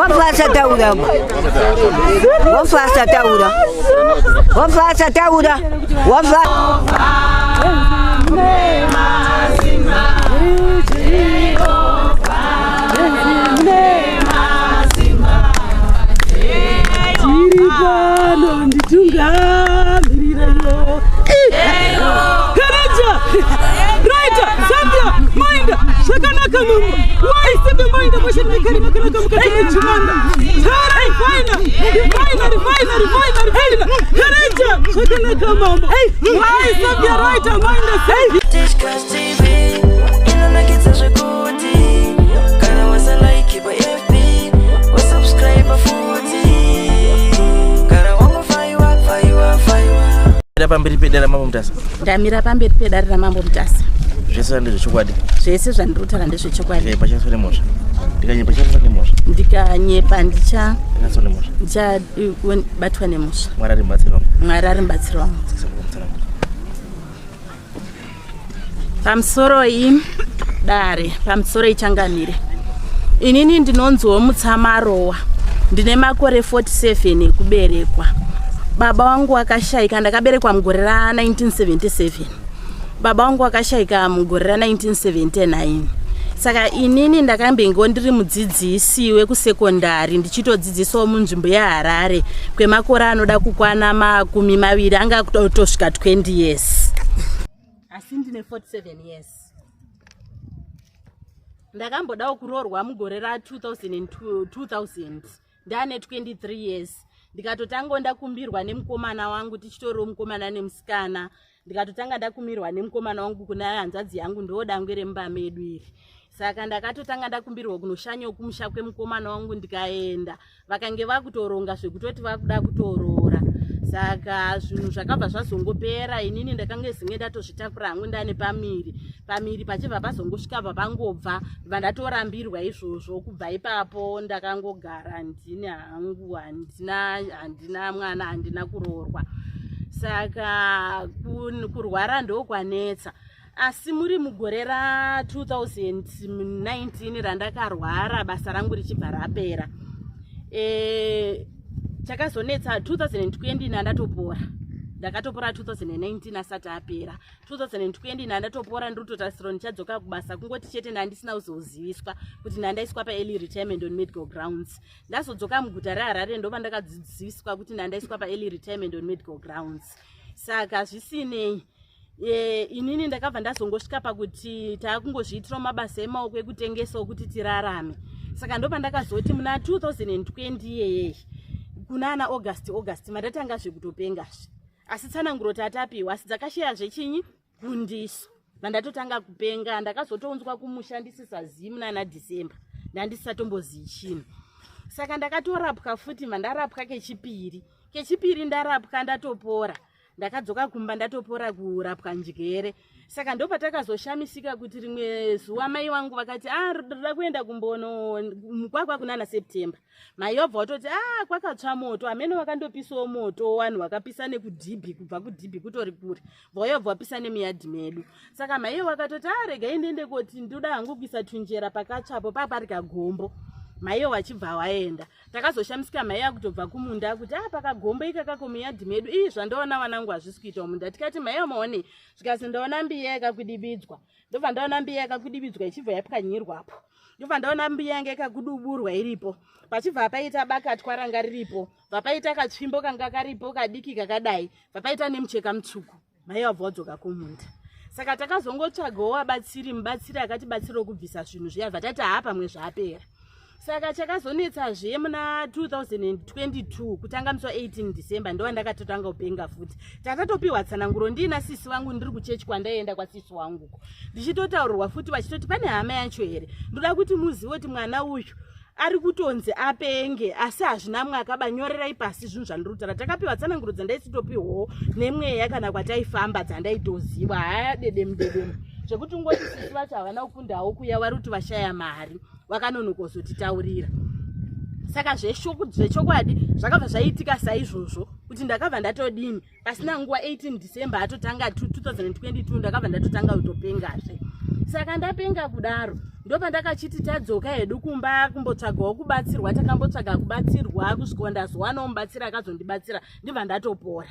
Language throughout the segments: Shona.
Wafasa taura. Wafasa taura. Wafasa taura. Pamberi pedera mambo mutasa. Ndamira pamberi pedera mambo mutasa. Zvese ndezvechokwadi. Zvese zvandinotaura ndezvechokwadi. Pachanso nemozha. Ndikanyepa chanso nemozha. Ndikanyepa ndicha. Ndinatso nemozha. Ndichabatwa nemozha. Mwari arimbatsira wangu. Mwari arimbatsira wangu. Pamusoro dare, pamusoro ichangamire. Inini ndinonziwo Mutsamarowa. Ndine makore 47 ekuberekwa. Baba wangu akashaika, ndakaberekwa mugore ra 1977. Baba wangu akashaika mugore ra 1979. Saka inini ndakambengo ndiri mudzidzisi wekusekondari ndichitodzidzisawo munzvimbo yaHarare kwemakore anoda kukwana 20 anga kutosvika 20 years. Asi ndine 47 years. Ndakambodawo kuroorwa mugore ra 2000 ndane 23 years. Ndikatotanga ndakumbirwa nemukomana wangu tichitoriwo mukomana nemusikana. Ndikatotanga ndakumbirwa nemukomana wangu kuna hanzvadzi yangu ndoodangwe remba medu iri. Saka ndakatotanga ndakumbirwa kunoshanyawo kumusha kwemukomana wangu ndikaenda. Vakange vakutoronga zvekutoti vakuda kutoroora. Saka zvinhu zvakabva zvazongopera. Inini ndakanga zinge ndatozvitakura hangu ndane pamiri pachibva pazongosvika papangobva vandatorambirwa izvozvo. Kubva ipapo ndakangogara handina hangu, handina mwana, handina kuroorwa. Saka kurwara ndokwanetsa. Asi muri mugore ra 2019 randakarwara basa rangu richibva rapera. Chakazonetsa 2020 ndandatopora. Ndakatopora 2019 asati apera. 2020 ndandatopora ndototarisirwa ndichadzoka kubasa kungoti chete ndandisina kuzoziviswa kuti ndandaiswa paearly retirement on medical grounds. Ndazodzoka muguta reHarare ndobva ndakadzidziswa kuti ndandaiswa paearly retirement on medical grounds. Saka zvisinei inini ndakabva ndazongosvika pakuti taakungozviitira mabasa emaoko ekutengesawo kuti tirarame. Saka ndobva ndakazoti muna 2020 yeye kunana August mandatanga zvekutopengazve. Asi tsananguro tatapiwa asi dzakasheya zvechinyi kundiso. Vandatotanga kupenga ndakazotonzwa kumusha ndisisazivi muna December. Ndandisisatombozivi chinhu. Saka ndakatorapwa futi mandarapwa kechipiri ndarapwa ndatopora. Ndakadzoka kumba ndatopora kurapwa njigere. Saka ndopatakazoshamisika kuti rimwe zuva mai wangu vakati ndoda kuenda kumbono mugwagwa kunana September. Mai wabva watoti kwakatsva moto, amene wakandopisawo moto vanhu vakapisa nekudhibhi, kubva kudhibhi kutori kure. Vauya vapisa nemiyadhi medu. Saka mai wakatoti regai ndiende koti ndoda hangu kuisa tunjera pakatsvapo paparika gombo. Mai wachibva waenda. Takazoshamisika mai akutobva kumunda kuti pakagombo ikakako miyadhi medu. Zvandaona vanangu hazvisi kuita munda. Tikati mai maone zvikazi ndaona mbiya yakakudibidzwa. Ndobva ndaona mbiya yakakudibidzwa ichibva yapwanyirwapo. Ndobva ndaona mbiya yanga yakakuduburwa iripo. Pachibva paita bakatwa ranga riripo. Vapaita katsvimbo kanga karipo kadiki kakadai. Vapaita nemucheka mutsvuku. Mai wabva wadzoka kumunda. Saka takazongotsvagawo mubatsiri akatibatsirawo kubvisa zvinhu zviya vatati pamwe zvapera. Saka chakazonetsazve muna 2022 kutanga musi 18 December ndo ndakatotanga upenga futi. Tatatopiwa tsananguro ndina sisi wangu ndiri kuchechi kwandaenda kwa sisi wangu. Ndichitotaurirwa futi vachitoti pane hama yacho here. Ndoda kuti muzive kuti mwana uyu ari kutonzi apenge asi hazvina mwe akabanyorera pasi zvinhu zvandirutara. Takapiwa tsananguro dzandaisitopiwo nemweya kana kwataifamba dzandaitoziva dedemu. Zvekuti ngoti sisi vacho havana kukundawo kuya vari kuti vashaya mari vakanonokozotitaurira. Saka zvechokwadi zvakabva zvaitika saizvozvo kuti ndakabva ndatodini pasina nguva 18 December atotanga 2022 ndakabva ndatotanga kutopengazve. Saka ndapenga kudaro ndopandakachiti tadzoka hedu kumba kumbotsvagawo kubatsirwa. Takambotsvaga kubatsirwa kusvika ndazowana mubatsira akazondibatsira ndibva ndatopora.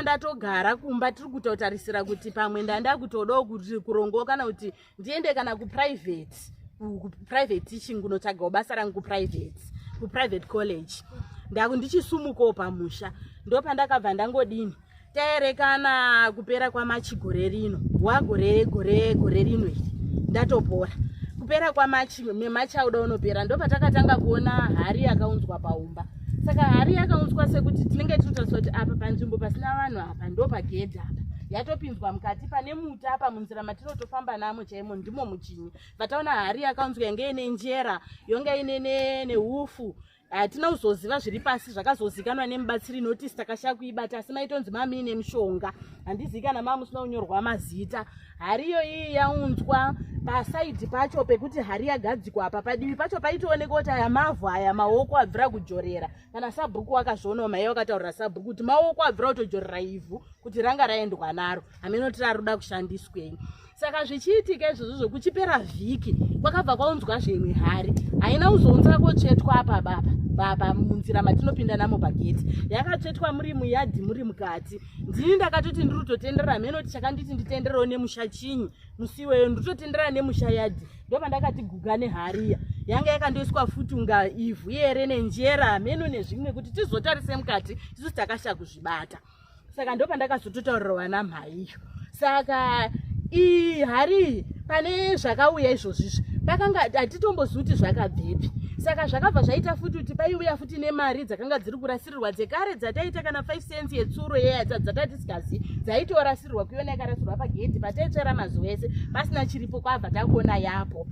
Ndatogara kumba tiri kutotarisira kuti pamwe ndanda kutodawo kuti kurongo kana kuti ndiende kana kuprivate teaching kunotsvagawo basa rangu kuprivate college. Ndichisumukawo pamusha. Ndopandakabva ndangodini taerekana kupera kwamachi gore rino gore rino iri ndatopora. Kupera kwamachi auda unopera ndopatakatanga kuona hari yakaunzwa paumba. Saka hari yakaunzwa sekuti tinenge tinotariswa kuti apa panzvimbo pasina vanhu apa ndopagedhi apa yatopinzwa mukati pane muta apa munzira matinotofamba namo chaimo ndimo muchinyi. Vataona hari yakaunzwa yange ine njera yonge ine nehufu. Hatina kuzoziva zviri pasi zvakazozikanwa nemubatsiri notisi takashaya kuibata asi maitonzi mami ine mushonga. Handizivi kana mama musina kunyorwa mazita. Hariyo iyi yaunzwa pasaidhi pacho pekuti hari yagadzikwa apa padivi pacho paitooneka kuti aya mavhu aya maoko abvira kujorera. Kana sabhuku wakazvionawo mai wakataurira sabhuku kuti maoko abvira kutojorera ivhu kuti ranga raendwa naro amenoti raruda kushandiswei. Saka zvichiitika izvozvo zvokuchipera vhiki kwakabva kwaunzwa zvimwe hari haina kuzounza kotsvetwa apa baba munzira matinopinda namo pageti. Yakatsvetwa muri muyadhi muri mukati. Ndini ndakatoti ndiri kutotenderera menoti chakanditi nditenderawo nemusha chinyi musiweyo nditotendera nemusha yadhi. Ndopandakati guga nehariya yanga yakandoiswa futi unga ivhu yere nenjera meno nezvimwe kuti tizotarise mukati isusu takashaya kuzvibata. Saka ndopandakazototaurirawa namhaiyo. Saka hari pane zvakauya izvozvizvi pakanga hatitombozivi kuti zvakabvepi. Saka zvakabva zvaita futi kuti paiuya futi nemari dzakanga dziri kurasirirwa dzekare dzataita kana 5 cents yetsuro dzatatisingazivi dzaitorasirirwa kuiona yakarasirwa pagedhi pataitsvera mazuva ese pasina chiripo kwabva takuona yapo.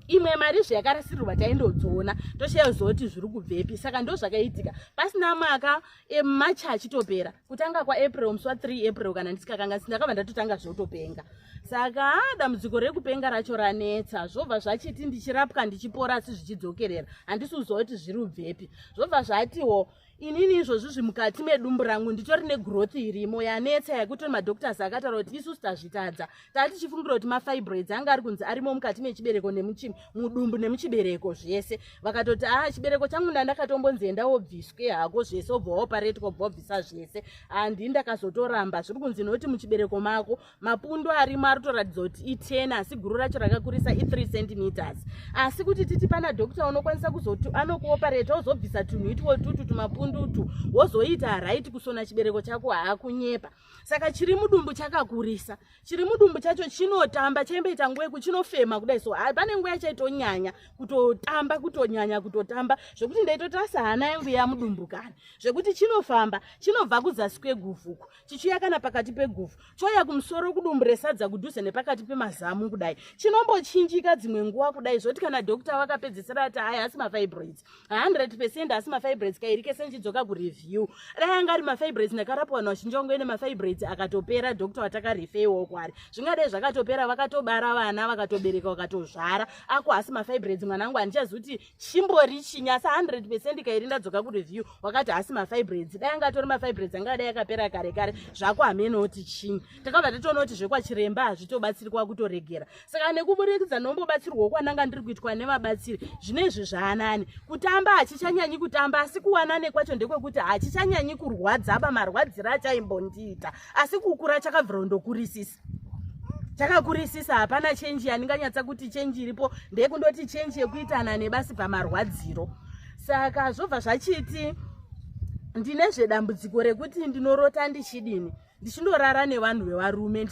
Imwe mari zvayakarasirirwa taindodziona toshayoziva kuti zviri kubvepi. Saka ndo zvakaitika pasina mwaka machi achitopera kutanga kwaApril musi wa3 April kana ndisikakanga ndakabva ndatotanga zvotopenga. Saka dambudziko rekupenga racho ranetsa zvobva zvachiti ndichirapwa ndichipora asi zvichidzokerera handisuziva kuti zviri kubvepi. Zvobva zvatiwo inini izvozvizvi mukati medumbu rangu nditori negrowth irimo yanetsa yakuti madhoktors akataura kuti isusu tazvitadza tichifungira kuti mafibroids anga ari kunzi arimo mukati mechibereko mudumbu nemuchibereko zvese. Vakatoti chibereko changu ndandakatombonzenda wobviswe hako zvese obva waoparetwa obva wabvisa zvese. Handii ndakazotoramba zviri kunzi nokuti muchibereko mako mapundo arimo aritoratidza kuti i10 asi guru racho rakakurisa i3 centimeters. Asi kuti titi pana dhokta unokwanisa kuzoti anokuopareta wozobvisa tunhu itwo tutu tumapundu wozoita right kusona chibereko chako haakunyepa. Saka chiri mudumbu chakakurisa. Chiri mudumbu chacho chinotamba chaimboita nguva yeku chinofema kudai. So pane nguva yachaitonyanya kutotamba kutotamba zvekuti ndaitoti asahana yangu yamudumbu kani zvekuti chinofamba chinobva kuzasi kweguvhuku chichiuya kana pakati peguvhu choya kumusoro kudumbu resadza kudhuze nepakati pemazamu kudai. Chinombochinjika dzimwe nguva kudai zvoti kana dhokta wakapedzisira ati haya asi mafibroids 100% asi mafibroids kairike senchidzoka kureview rayanga ari mafibroids ndakarapwa vazhinji wangu ine mafibroids akatopera dhokta watakarifeiwo kwari zvingadai zvakatopera vakatobara vana vakatobereka vakatozvara ako asi mafibroids mwana wangu handichazivi kuti chimbori chinyasa 100% kairi ndadzoka kureview wakati asi mafibroids dai anga atori mafibroids anga dai yakapera kare zvako hamene kuti chinyi. Takabva tatoona kuti zvekwachiremba hazvitobatsirwa kutoregera. Saka nekuburikidza nombobatsirwa kwananga ndiri kuitwa nevabatsiri zvinezvi zvaanani kutamba hachichanyanyi kutamba asi kuwanane kwacho ndekwekuti hachichanyanyi kurwadzaba marwadziro achaimbondiita asi kukura chakabvira kundokurisisa. Chakakurisisa hapana chenji yaninganyatsa kuti chenji iripo ndekundoti chenji yekuitana nebasi pamarwadziro. Saka zvobva zvachiti ndine zvedambudziko rekuti ndinorota ndichidini ndichindorara nevanhu vevarume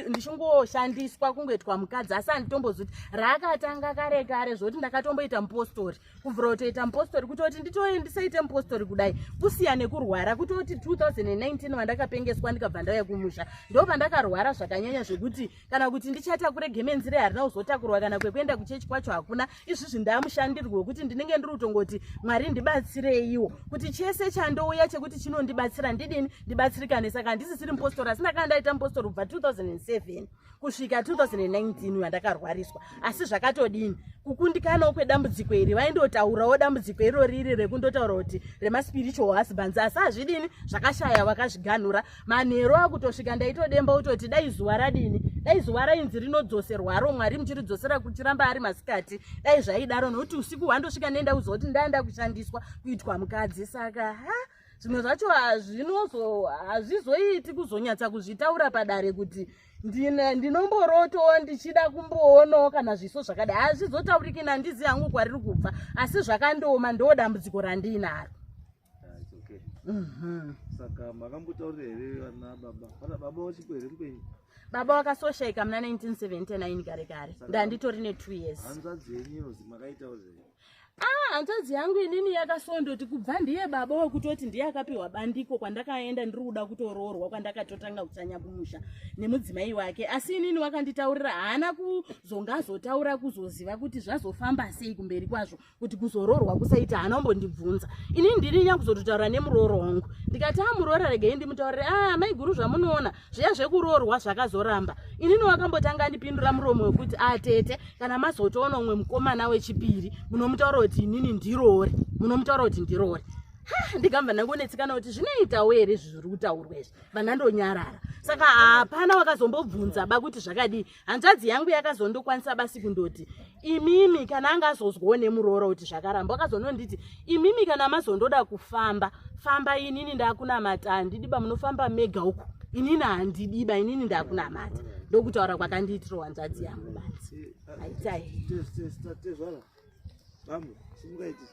ndichingoshandiswa kungoitwa mukadzi asi handitombozivi kuti rakatanga kare zvoti ndakatomboita mupostori kubvira kutoita mupostori kutoti ndisaite mupostori kudai kusiya nekurwara kutoti 2019 vandakapengeswa ndikabva ndauya kumusha ndo pandakarwara zvakanyanya zvekuti kana kuti ndichatakure gemenzire harina kuzotakurwa kana kwekuenda kuchechi kwacho hakuna. Izvizvi ndamushandirwe wekuti ndinenge ndiri kutongoti Mwari ndibatsireiwo kuti chese chandouya chekuti chinondibatsira ndidini ndibatsirikane. Saka handisi ndisisiri mupostori asi ndakanga ndaita mupostori kubva 2007 kusvika 2019 yandakarwariswa. Asi zvakatodini kukundikanawo kwedambudziko iri vaindotaurawo dambudziko iro riri rekundotaura kuti remaspiritual husbands asi hazvidini zvakashaya vakazviganhura. Manheru akutosvika ndaitodemba kutoti dai zuva radini, dai zuva rainzi rinodzoserwaro Mwari muchiridzosera kuchiramba ari masikati, dai zvaidaro nokuti usiku hwandosvika nenda kuzoti ndaenda kushandiswa kuitwa mukadzi. Saka zvimwe zvacho hazvizoiti kuzonyatsa kuzvitaura padare kuti ndinomboroto ndichida kumboonawo kana zviso zvakadai. Hazvizotauriki nandizi hangu kwariri kubva, asi zvakandoma ndo dambudziko randinaro. Saka makambotaurira here vana baba? Pana baba wachipere kupenyu? Baba wakasoshaika muna 1979 kare ndanditori ne2 years. Hanzvadzi yenyu makaitaurira? Hanzvadzi yangu inini yakasondoti kubva ndiye baba wekutoti ndiye akapiwa bandiko kwandakaenda ndiri kuda kutoroorwa kwandakatotanga kutsanya kumusha nemudzimai wake. Asi inini wakanditaurira haana kuzongazotaura kuzoziva kuti zvazofamba sei kumberi kwazvo kuti kuzoroorwa kusaita. Haana kumbondibvunza. Inini ndiri nyakuzototaura nemurooro wangu ndikati muroora regai ndimutaurire mai guru zvamunoona zviya zvekuroorwa zvakazoramba. Inini wakambotanga andipindura muromo wekuti tete kana mazotoona umwe mukomana wechipiri munomutaura kuti inini ndirore, munomutaura kuti ndirore. Ndikamba ndangonetsikana kuti zvinoitawo here zviri kutaurwa izvi, vandandonyarara. Saka hapana wakazombobvunza kuti zvakadii. Hanzvadzi yangu yakazondokwanisa basi kundoti imimi kana anga azozwawo nemuroora kuti zvakaramba, wakazononditi imimi kana mazondoda kufamba famba, inini ndakunamata handidiba munofamba mega uku, inini handidiba, inini ndakunamata. Ndokutaura kwakandiitira hanzvadzi yangu basi. Aitai Vamos, simukaiti.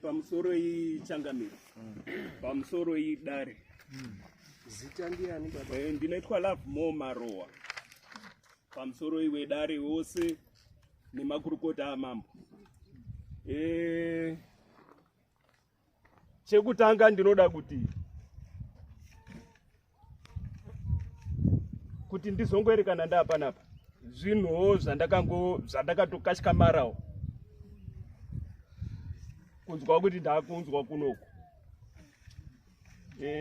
Pamusoro ichangamiro. Pamusoro idare. Zita ndiani baba? Ndinoitwa Love More Marowa. Pamusoro iwedare wose nemakurukota amambo. Chekutanga ndinoda kuti ndizongoerekana ndapanapa zvinhuwo zvandakatokashkamarawo kunzwa kuti ndakunzwa kunoku.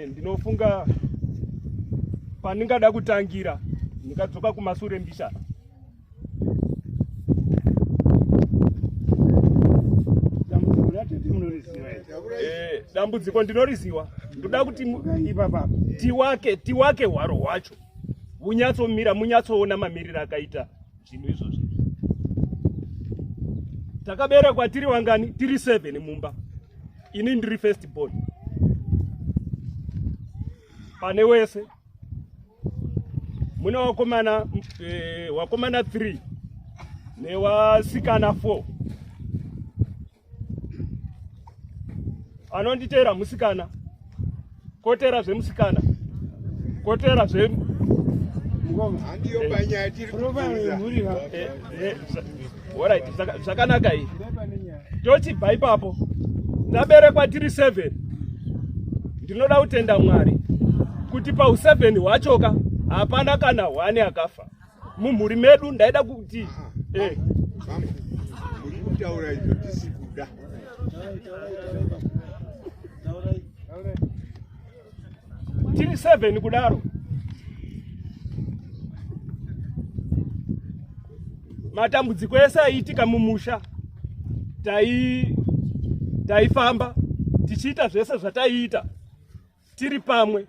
Ndinofunga pandingada kutangira ndikadzoka kumasure mbishana. Dambudziko ndinoriziva. Ndoda kuti tiwake hwaro hwacho munyatsomira, munyatsoona mamiriro akaita zvinhu izvozvo. Takaberekwa tiri wangani? Tiri 7 mumba. Ini ndiri first born. Pane wese muna wakomana 3 newasikana 4. Anonditera musikana, kotera zvemusikana, kotera Alright, zvakanaka iyi. Tochibva ipapo taberekwa tiri 7. Ndinoda kutenda Mwari kuti pa7 hwachoka hapana kana 1 akafa. Mumhuri medu ndaida kuti muri kutaura izvo tisikuda. Tiri 7 kudaro. Matambudziko ese aiitika mumusha, taifamba tichiita zvese zvataiita tiri pamwe,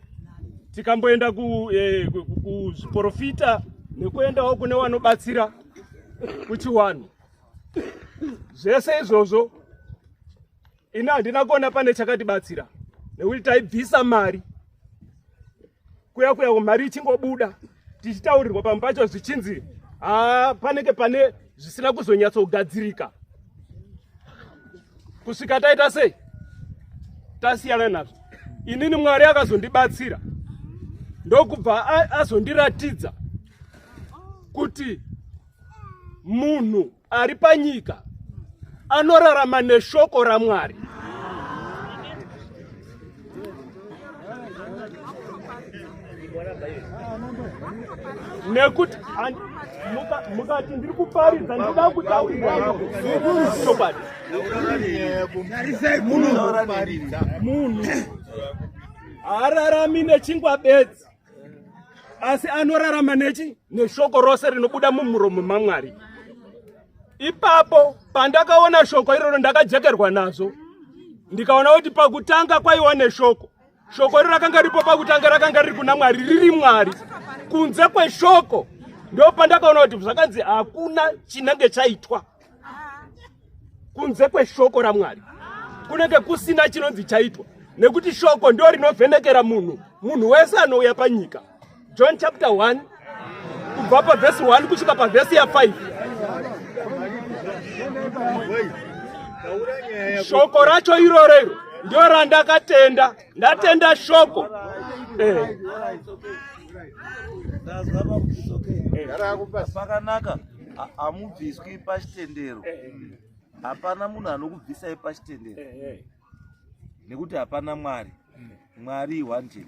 tikamboenda kuzviprofita nekuendawo kune vanobatsira kuchiwanhu. Zvese izvozvo ini handina kuona pane chakatibatsira nekuti taibvisa mari kuya mari ichingobuda tichitaurirwa pamwe pacho zvichinzi panenge pane zvisina kuzonyatsogadzirika. Kusvika taita sei? Tasiyana nazvo. Inini Mwari akazondibatsira ndokubva azondiratidza kuti munhu ari panyika anorarama neshoko raMwari. nekuti mukati ndiri kuparidza ndinoda kutaurira chokwadi. Munhu haararami nechingwa bedzi, asi anorarama neshoko rose rinobuda mumuromo maMwari. Ipapo pandakaona shoko iroro ndakajekerwa nazvo, ndikaona kuti pakutanga kwaiwa neshoko. Shoko iro rakanga ripo pakutanga, rakanga riri kuna Mwari, riri Mwari. Kunze kweshoko ndo pandakaona kuti zvakanzi hakuna chinenge chaitwa. Kunze kweshoko raMwari kunenge kusina chinonzi chaitwa, nekuti shoko ndo rinovhenekera munhu wese anouya panyika. John chapter 1 kubva pavhesi 1 kusvika pavhesi ya 5. Shoko racho iroro ndio randakatenda, ndatenda shoko. Pakanaka amubviswi pachitendero. Hapana munhu anokubvisai pachitendero. Nekuti hapana Mwari. Mwari wanted.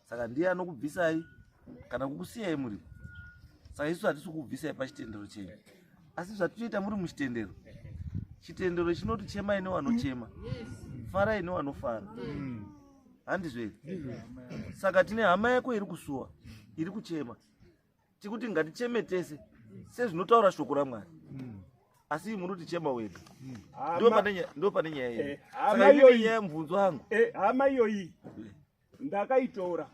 Saka ndiye anokubvisai kana kukusiyai muri. Saka isu hatisi kukubvisai pachitendero chenyu. Asi zvatoita muri muchitendero. Chitendero chinoti chemai nevanochema, farai nevanofara. Handizvo here? Saka tine hama yako iri kusuwa, iri kuchema. Tikuti ngaticheme tese sezvinotaura shoko raMwari. Asi munotichema wega. Ndo pane nyaya iyi. Saka ine nyaya yemubvunzo wangu. Hama iyoyi ndakaitora.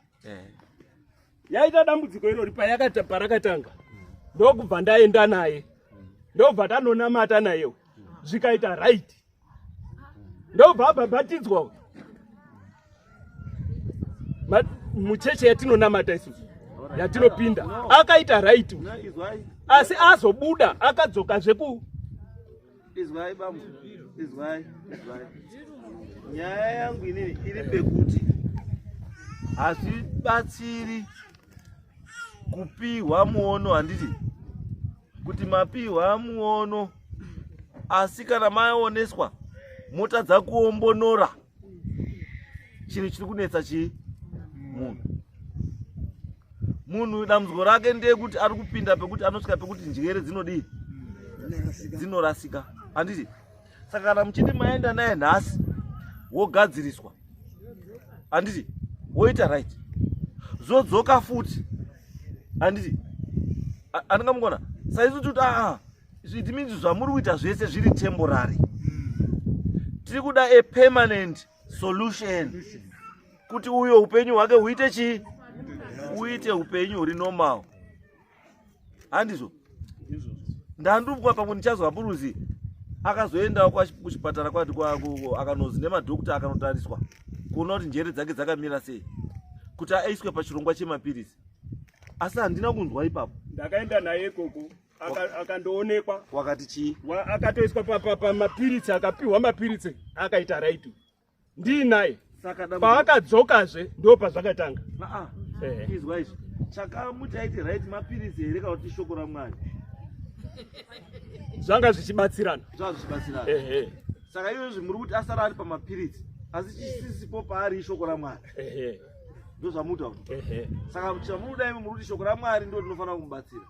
Yaita dambudziko irori parakatanga. Ndokubva ndaenda naye. Ndobva tanonamata naye. Zvikaita right. Ndobva abhabhatidzwa. Mucheche yatinonamata isusu, yatinopinda, akaita right. Asi azobuda akadzoka zveku. Izwai bambo. Izwai. Nyaya yangu inini iri pekuti hazvibatsiri kupiwa muono, handiti kuti mapiwa muono, asi kana maoneswa motadza kuombonora chinhu chiri kunetsa munhu dambudziko rake ndeyekuti ari kupinda pekuti anosvika pekuti njere dzinodii, dzinorasika, handiti. Saka kana muchiti maenda naye nhasi wogadziriswa, handiti, woita right, zodzoka futi, handiti, andingamugona. Saizi kuti zvitimi zvamuri kuita zvese zviri temporary. Tiri kuda a permanent solution kuti uyo upenyu hwake huite chi, uite upenyu huri normal, handizvo. Ndandupwa pamwe ndichazwa Buruzi akazoendawo kuchipatara kwati kwako, akanozi nemadhokota akanotariswa kuona kuti njere dzake dzakamira sei kuti aiswe pachirongwa chemapirisi. Asi handina kunzwa ipapo. Ndakaenda naye koko akandoonekwa. Wakati chii? Akatoiswa pamapirisi, akapiwa mapirisi, akaita right. Ndinaye. Paakadzokazve ndo pazvakatanga. Izwa izvo. Chakamuti aiti right mapirisi here kana kuti shoko raMwari. Zvanga zvichibatsirana. Saka izvozvi muri kuti asara ari pamapirisi, asi chisisipo paari shoko raMwari. Ndo zvamutaura. Saka chamunoda imi muri kuti shoko raMwari ndo rinofanira kumubatsira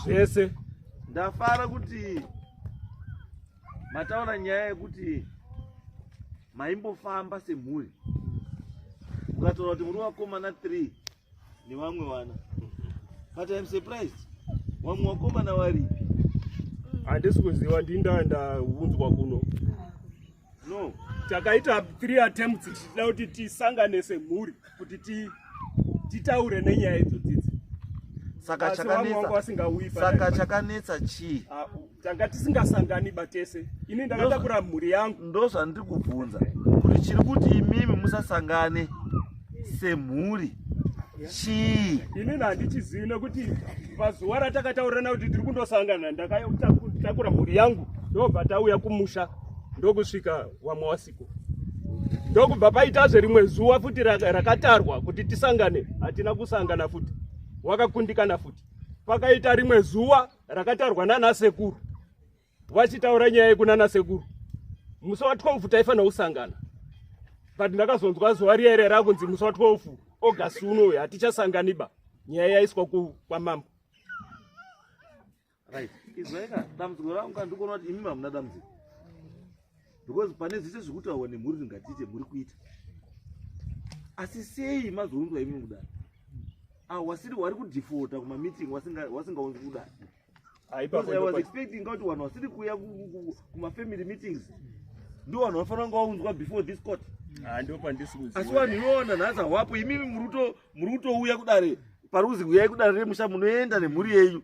zvese. Ndafara kuti mataura nyaya yekuti maimbofamba semhuri mukataura kuti muri vakomana 3 nevamwe vana, but I'm surprised vamwe vakomana varipi? Handisi kuziva, ndaunzwa kuno. No, takaita 3 attempts tichida kuti tisangane semhuri kuti titaure nenyaya idzodzi. Saka chakanetsa chii? Tanga tisingasangani batese. Ini ndakatakura mhuri yangu. Ndo zvandiri kubvunza kuti chiri kuti imimi musasangane semhuri chii? Ini handichizivi nekuti pazuva ratakataurana kuti tiri kundosangana ndakatakura mhuri yangu ndobva tauya kumusha ndokusvika wamwe wasiku. Ndokubva paitazve rimwe zuva futi rakatarwa kuti tisangane, hatina kusangana futi. Wakakundikana futi. Pakaita rimwe zuva rakatarwa nana sekuru. Vachitaura nyaya yekunana sekuru. Musi wa 12 taifanira kusangana. But ndakazonzwa zuva riya kunzi musi wa 12 August uno hatichasanganiba. nyaya yaiswa kwamambo. Right. Izvaika dambudziko rangu kandikuona kuti imi hamuna dambudziko. Because pane zvese zvekutaura nemhuri ringatiite muri kuita. Asi sei mazounzwa imi kudai? Wasiri wari kudifota kuma meeting wasingaunzwi kudai. I was expecting kuti vanhu wasiri kuuya kuma family meetings ndio vanhu vanofanira kunge vaunzwa before this court. Ndio pandisi kuziva. Asi vanhu ivona nhasi hawapo, imi muri kutouya kudare pari kuzi uyai kudare remusha munoenda nemhuri yenyu.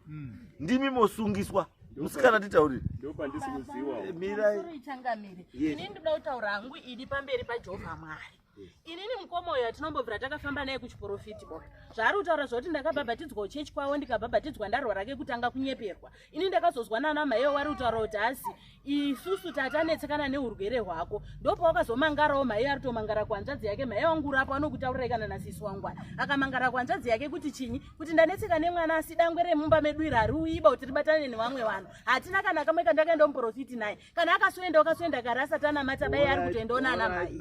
Ndimi mosungiswa. Musikana titaurire. Ndio pandisi kuziva. Mirai. Changamire. Ini ndoda kutaura hangu iri pamberi paJehovha Mwari. Inini mukomo yatinombobvira takafamba naye kuchiprofiti boy. Zvari kutaura zvoti ndakabhabhatidzwa chechi kwawo ndikabhabhatidzwa ndarwara kekutanga kunyeperwa. Ini ndakazozwa nana mai vari kutaura kuti asi isusu tatanetsekana neurwere hwako. Ndopo wakazomangarawo mai ari tomangara kwanzadzi yake, mai wangu urapo anokutaurira kana nasisi wangu. Akamangara kwanzadzi yake kuti chinyi? Kuti ndanetseka nemwana asi dangwe remumba medu iri ari uiba kuti ribatane nevamwe vanhu. Hatina kana kamwe kandakaenda muprofiti naye. Kana akasoenda karasa tana matabai ari kutoendaona ana mai.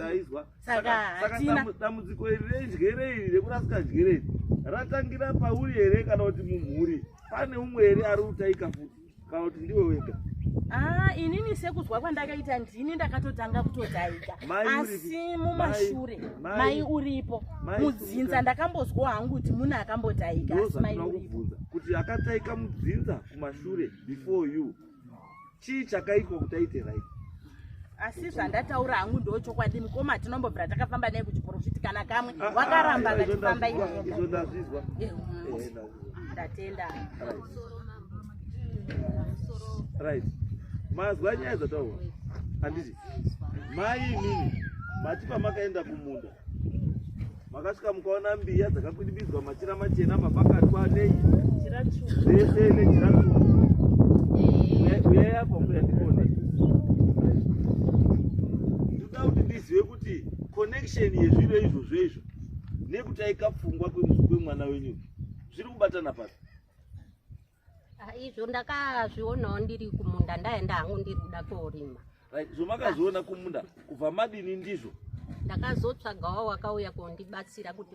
Saka dambudziko iri renjere iri rekurasika njere ratangira pauri here kana kuti mumhuri pane umwe here ari kutaika futi kana kuti ndiwe wega? Inini sekuzwa kwandakaita ndini ndakatotanga kutotaika, asi mumashure mai uripo. Mudzinza ndakambozwa hangu kuti muna akambotaika asi mai uripo. Kuti akataika mudzinza kumashure before you, chii chakaitwa kuti aite right? Asi zvandataura hangu ndo chokwadi. Mukoma tinombobvira takafamba naye kuchiprofiti kana kamwe wakaramba ngachifamba iye. Izvo ndazvizwa. Ndatenda. Right. Mazwa nyaya dzataura. Handiti mai imini mati pamakaenda kumunda makasvika mukaona mbiya dzakakwidibidzwa machira machena mabakatwa nei zvese nejiratsvuku. Uyai apa muyandione. Ndoda kuti ndizive kuti connection yezviro izvozvo izvo nekutaika pfungwa kwemwana wenyu zviri kubatana papi? Izvo ndakazvionawo ndiri kumunda, ndaenda hangu ndiri kuda korima. Right. Zvomakazoona kumunda kubva madini ndizvo? Ndakazotsvagawo wakauya kondibatsira kuti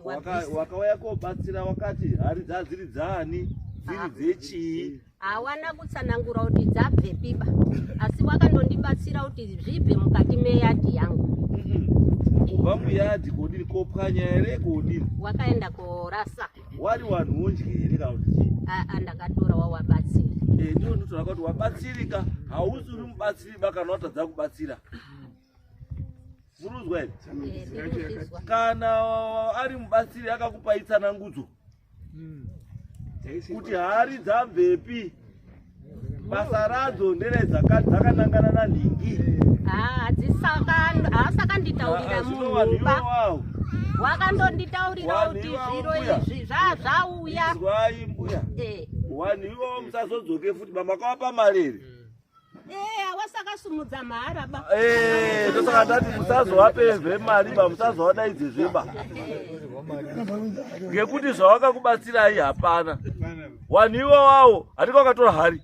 wakauya kobatsira wakati hari dzadziri dzaani dziri dzechii? Hawana kutsanangura kuti dzabvepiba, asi wakandondibatsira kuti zvibve mukati meyadhi yangu. Kubva muyadhi kodini kopwanya here kodini? Wakaenda korasa. Wari wanhu wonje here kana kuti chii? Ndakatora wawabatsira. Ndiwo ndotora kuti wabatsirika, hausi uri mubatsiriba kana watadza kubatsira. Muruzwa here? Kana ari mubatsiri akakupa itsanangudzo kuti hari dzabvepi, basa radzo ndere dzakanangana nanhingi. Haasakanditaurira munhuba, wakandonditaurira kuti zviro izvi zvauya. Izwai mbuya, wanhu iwowo musazodzoke futi, mamakavapa mari here? Wasakasumudza maharaba. Ndosaka ndati musazovapezve mari ba, musazovadaidze zveba, ngekuti zvawakakubatsirai hapana. Wanhu iwowawo hatika wakatora hari,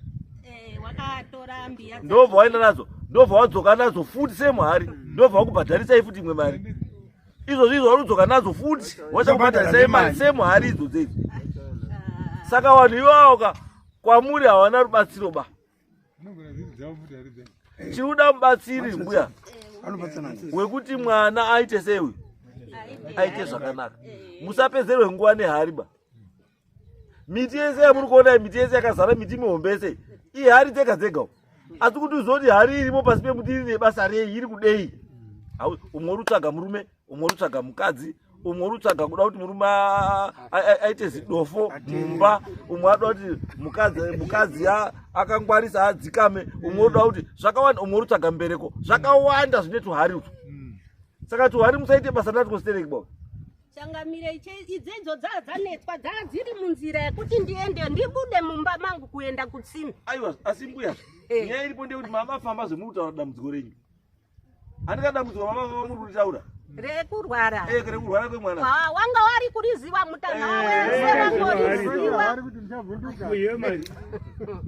wakatora mbiya, ndobva waenda nadzo, ndobva wadzoka nadzo futi semhari, ndobva wakubhadharisai futi imwe mari. Izvozvo vari kudzoka nadzo futi wachakubhadharisai mari semhari idzodzo idzi. Saka wanhu iwawo kwamuri hawana rubatsiro ba. Chiuda mubatsiri mbuya wekuti mwana aite sewe, aite zvakanaka. Musapedzerwe nguva nehari ba. Miti yese yamuri kuona, miti yese yakazara miti mihombese ihari dzega dzega, asi kuti uzoti hari irimo pasi pemuti iri nebasa rei, iri kudei. Umwe uri kutsvaga murume, umwe uri kutsvaga mukadzi, umwe uri kutsvaga kuda kuti murume aite zidofo mumba, umwe ada kuti mukadzi akangwarisa adzikame, umwe uda kuti zvakawanda, umwe uri kutsvaga mbereko, zvakawanda zvine tuhari utwu. Saka tuhari musaite basa natikostereki baba. Changamire idzedzo dzanetswa dzadziri munzira yekuti ndiende ndibude mumba mangu kuenda kutsime. Aiwa, asi mbuya, nyaya iripo ndekuti mama famba zvemutaura dambudziko renyu. Handika dambudziko mama muri kutaura rekurwara. Rekurwara kwemwana. Wanga wari kuriziva mutana wese wangoriziva.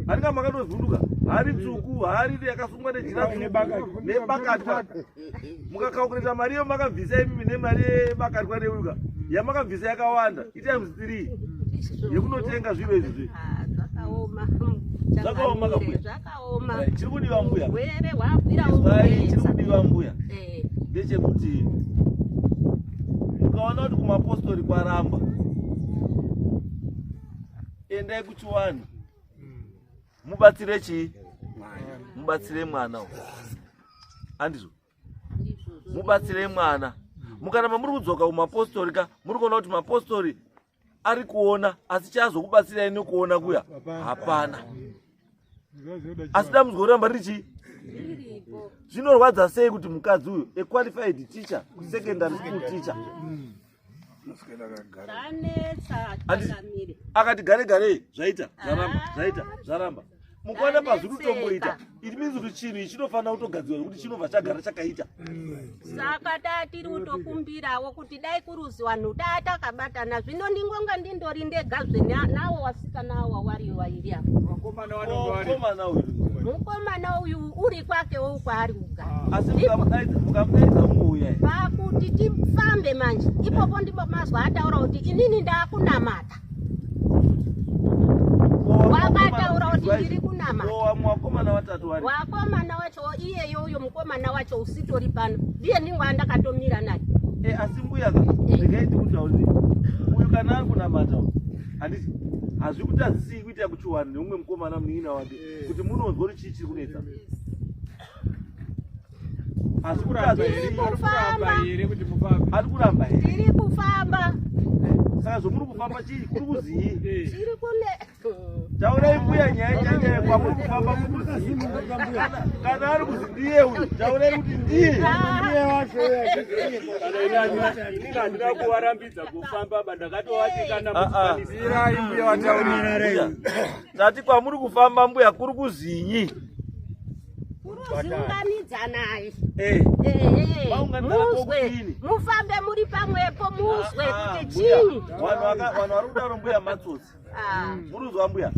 Handika makandovhunduka, hari tsvuku, hari yakasungwa nejira nebakatwa. Mukakaukureta mari iyo makabvisa imimi nemari yebakatwa neuka. Yamakabvisa yakawanda, ita times 3. yekunotenga zviro izvi zvakaoma Zvakaoma kabuya. zvakaoma chiri kudiwa mbuya were wabvira chiri kudiwa mbuya ndechekuti ukaona kuti kumapostori kwaramba endai kuchiwani mubatsire chii mubatsire mwana andizvo mubatsire mwana mukaramba muri kudzoka kumapostori ka muri kuona kuti mapostori ari kuona asi chazokubatsirai nekuona kuya hapana asi dambudziko ramba richi zvinorwadza sei kuti mukadzi uyu qualified teacher secondary school teacher akati gare gare zvaita zvaramba mukaona pazviri kutomboita it means kuti chinhu ichi chinofanira kutogadzirwa kuti chinobva chagara chakaita saka tatiri kutokumbirawo kuti dai kuruziwa nhuda takabatana zvino ndingonga ndindori ndegazve nawo wasikana awa wari wairi apa mukomana uyu uri kwakewo ukwaari kugara asi mukamudaidza mungouya pakuti tifambe manje ipopo ndipo mazwa ataura kuti inini ndaakunamata wakataura kuti ndiri kunamata wakomana watatu wari wakomana wacho iyeyo uyo mukomana wacho usitori pano ndiye ndingo andakatomira naye asi mbuyaka ndingaiti kutauri uyu kana ari kunamata handiti hazvi kuti hazisii kuita kuchiwani neumwe mukomana munin'ina wake kuti munonzwa kuti chii chiri kunetsa asi kuti ari kuramba here tiri kufamba saka zvomuri kufamba chii kuri kuzii tiri kune taurai mbuya nyaya nyanya kwamuri kufamba kuzii kana ari kuzi ndiye uyu taurai kuti ndiye handina kuvarambidza kufamba bandakatowatikana tati kwamuri kufamba mbuya kuri kuzinyi kuruziunganidza naye muzwe mufambe muri pamwepo muzwe kuti chini vanhu vari kudaro mbuya matsotsi muruzwa mbuya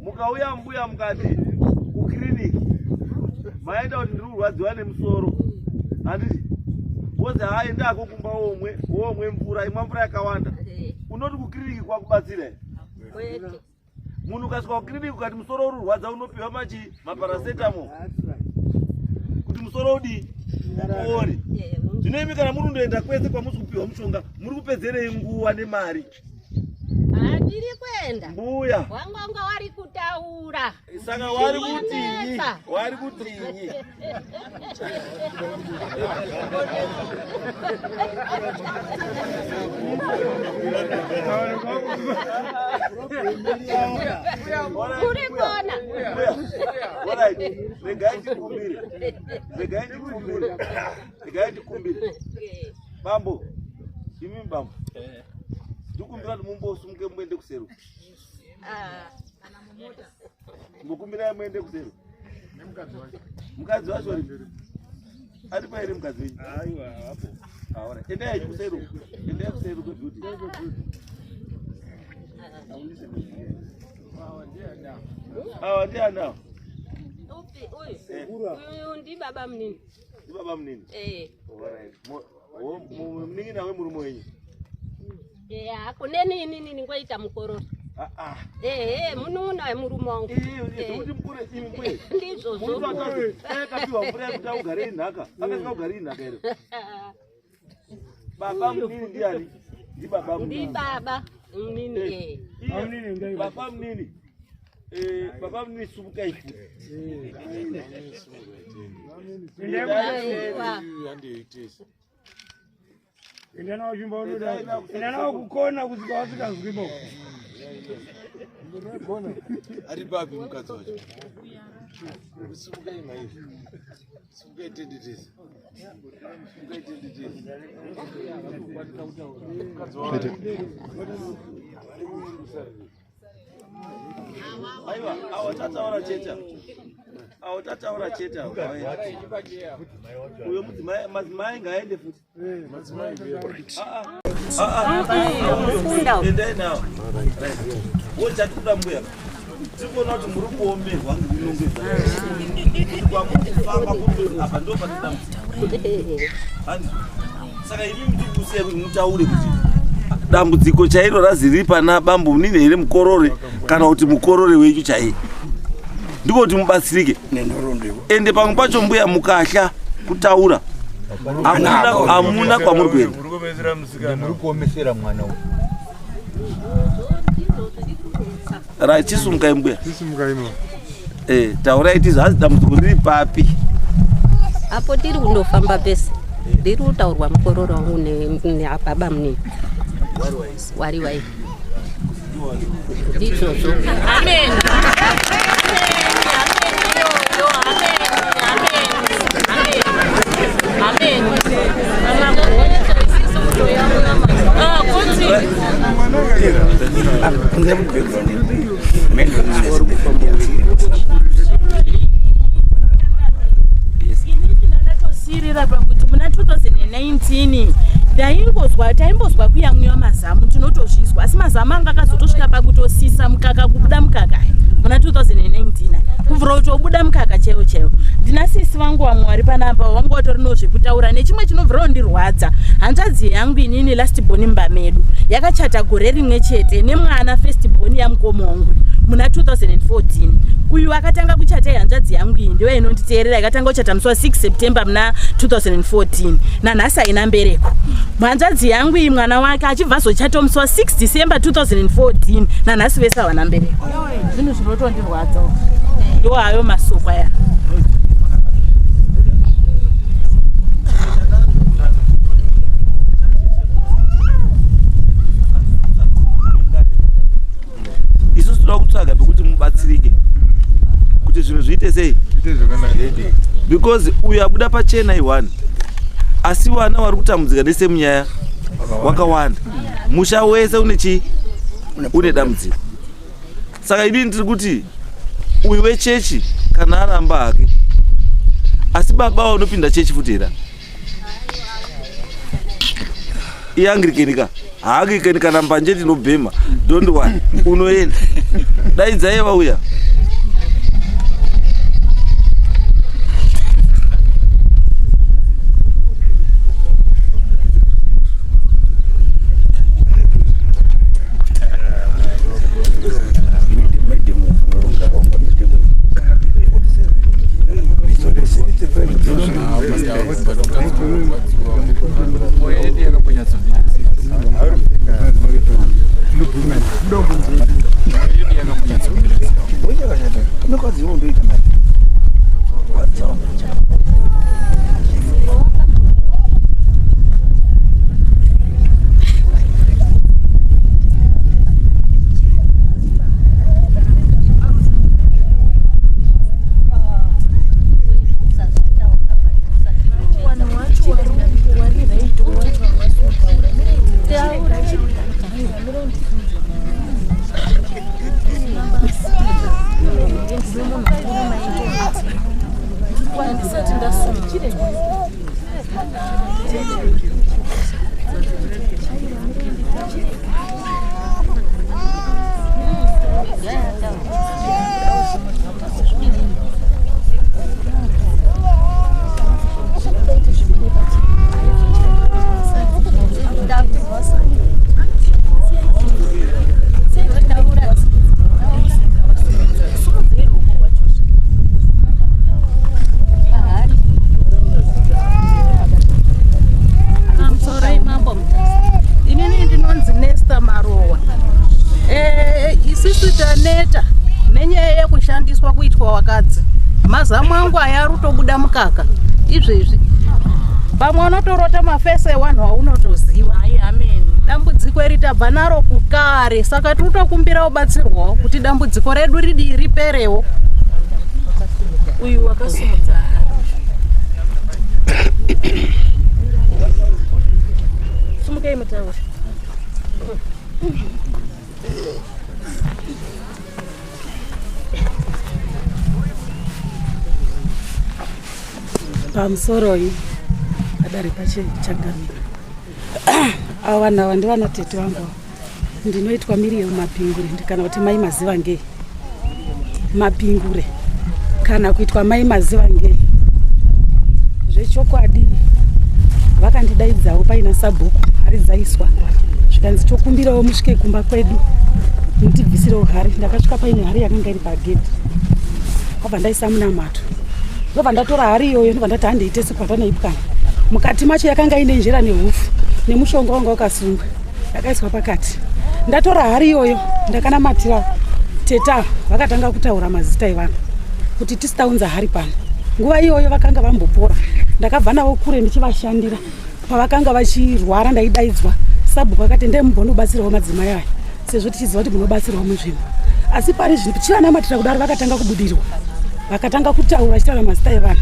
mukauya mbuya mukati kukiriniki maenda kuti ndiri kurwadziwa nemusoro handiti bozi haendako kumba womwe mvura imwa mvura yakawanda unoti kukiriniki kwakubatsira munhu ukasvika kukiriniki ukati musoro uri kurwadza unopiwa maparasetamo kuti musoro udii upore zvinoimi kana muri kundoenda kwese kwamusi kupiwa mushonga muri kupedzerei nguva nemari hatiri kwenda mbuya wangwanga wari kutaura saka wari kutinyi wari kutinyi uri kona regai ndikumbire bambo imi bambo ndikumbira kuti mumbosumuke muende kuseru mbokumbirai muende kuseru mukadzi wacho ari pairi mukadzi wenyu endai kuseru endai kuseru kwebhuti awa ndianawo uyu ndibaba munini ndibaba munini munin'ina wemurume wenyu kune nini ningoita mukororo munun'una wemurume wangu ndizvozvokapiwa mvura yekuti augare inhaka akasika ugare inhaka here baba munini ndiani ndibaba ndibaba munini baba munini baba munini sumukai futi endanawo kukona kusika wasikazwibo ari babi mukadzi wacho simukai maizvi simukai tendetezi aiwa awatataura chete uyo madzimai ngaende futi endai nawo wochati kuda mbuya tikuona kuti muri kuomberwa ngekunongedza kwamuri kufamba kuti apa ndo patidambudziko saka imi mutikusei kuti mutaure kuti dambudziko chairo raziri pana bambo munini here mukorore kana kuti mukorore wechu chaiye ndiko kuti mubatsirike. Ende pamwe pacho mbuya mukahla kutaura amuna kwamuri kuenda rachisumukai mbuya taurai tizo hazi dambudziko riri papi apo tiri kundofamba pese ndiri kutaurwa mukororo wangu neababa munini wari wai ndizvozvo. Amen. Sirira pakuti muna 2019 taimbozwa kuyamwiwa mazamu tinotozvizwa asi mazamu anga akazotosvika pakutosisa mukaka kubuda mukaka muna 2019 kubvira kutobuda mukaka chaiwo. Ndina sisi vangu vamwe vari panapa vangotorino zvekutaura nechimwe chinobvirawo ndirwadza. Hanzvadzi yangu inini last born mumba medu yakachata gore rimwe chete nemwana first born yamukomo wangu muna 2014. Uyu akatanga kuchata hanzvadzi yangu iyi ndiyo inonditeerera yakatanga kuchata musi wa 6 September muna 2014 nanhasi haina mbereko. Hanzvadzi yangu iyi mwana wake achibva azochata musi wa 6 December 2014 nanhasi vese havana mbereko. Zvinhu zvinotondirwadza ndo hayo masoko aya. isusu toda kutsvaga pekuti mubatsirike kuti zvinhu zviite sei, because uyu abuda pachena i1 asi vana vari kutambudzika nese munyaya wakawanda. Musha wese une dambudziko. Saka idini tiri kuti uyu wechechi kana aramba hake asi baba unopinda chechi futera iangirikenika haangirikeni kana mbanje tinobhema don't worry unoenda daidzai vauya mazamu angu aya rutobuda mukaka izvezvi pamwe unotorota mafese evanhu vaunotoziva. Dambudziko ritabva naro kukare saka tinotokumbira ubatsirwawo kuti dambudziko redu riperewo. Uyu wakasimudza sumukei mutauri pamusoroyi adari pachechangamira ava vanhu ava ndivana tete vangu ndinoitwa Miriam Mapingure kana kuti mai maziva ngei Mapingure kana kuitwa mai maziva ngei zvechokwadi vakandidaidzawo paina sabhuku hari dzaiswa zvikanzi tokumbirawo musvike kumba kwedu mutibvisirewo hari. Ndakasvika paine hari yakanga iri pagedhi, kwabva ndaisa munamato, ndobva ndatora hari iyoyo ndobva ndati handiite sekwata neipwanya. Mukati macho yakanga ine njira nehufu nemushonga wanga wakasungwa yakaiswa pakati. Ndatora hari iyoyo ndakanamatira teta, vakatanga kutaura mazita evanhu kuti tisitaunza hari pano. Nguva iyoyo vakanga vambopora, ndakabva navo kure ndichivashandira. Pavakanga vachirwara ndaidaidzwa sabhuku akati ndemumbonobatsirawo madzimai aya sezvo tichiziva kuti munobatsirawo munzvimbo. Asi pari zvino tichivanamatira kudaro vakatanga kubudirwa, vakatanga kutaura chitaura mazita evanhu.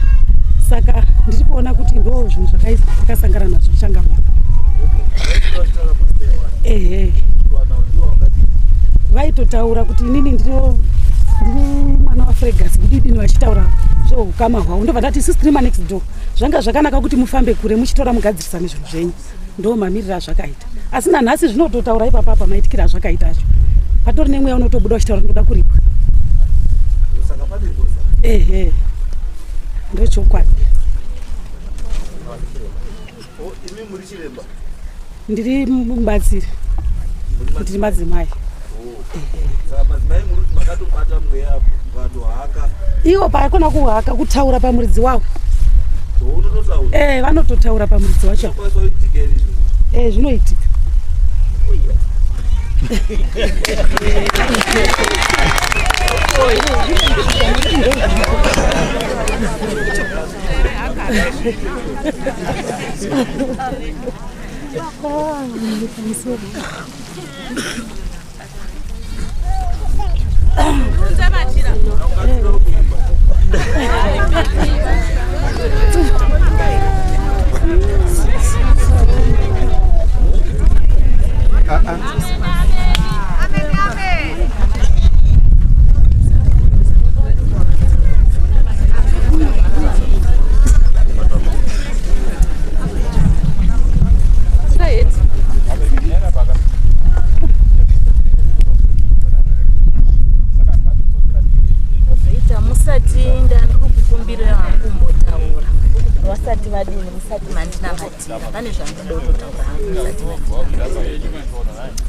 Saka ndiri kuona kuti ndo zvinhu zvakasangana nazvo Changamire. Vaitotaura kuti inini ndiri mwana waFregas kudidini vachitaura zvoukama hwavo. Ndobva ndati sistrima next door, zvanga zvakanaka kuti mufambe kure muchitora mugadzirisane zvinhu zvenyu, ndo mamiriro azvakaita. Asi nanhasi zvinototaura ipapapa maitikira azvakaita acho, patori nemweya unotobuda uchitaura ndoda kuripwa. Ndochokwadi. Ndiri mubatsiri, ndiri madzimai. Iwo paakona kuhaka kutaura pamuridzi wavo. Vanototaura pamuridzi wacho. Zvinoitika.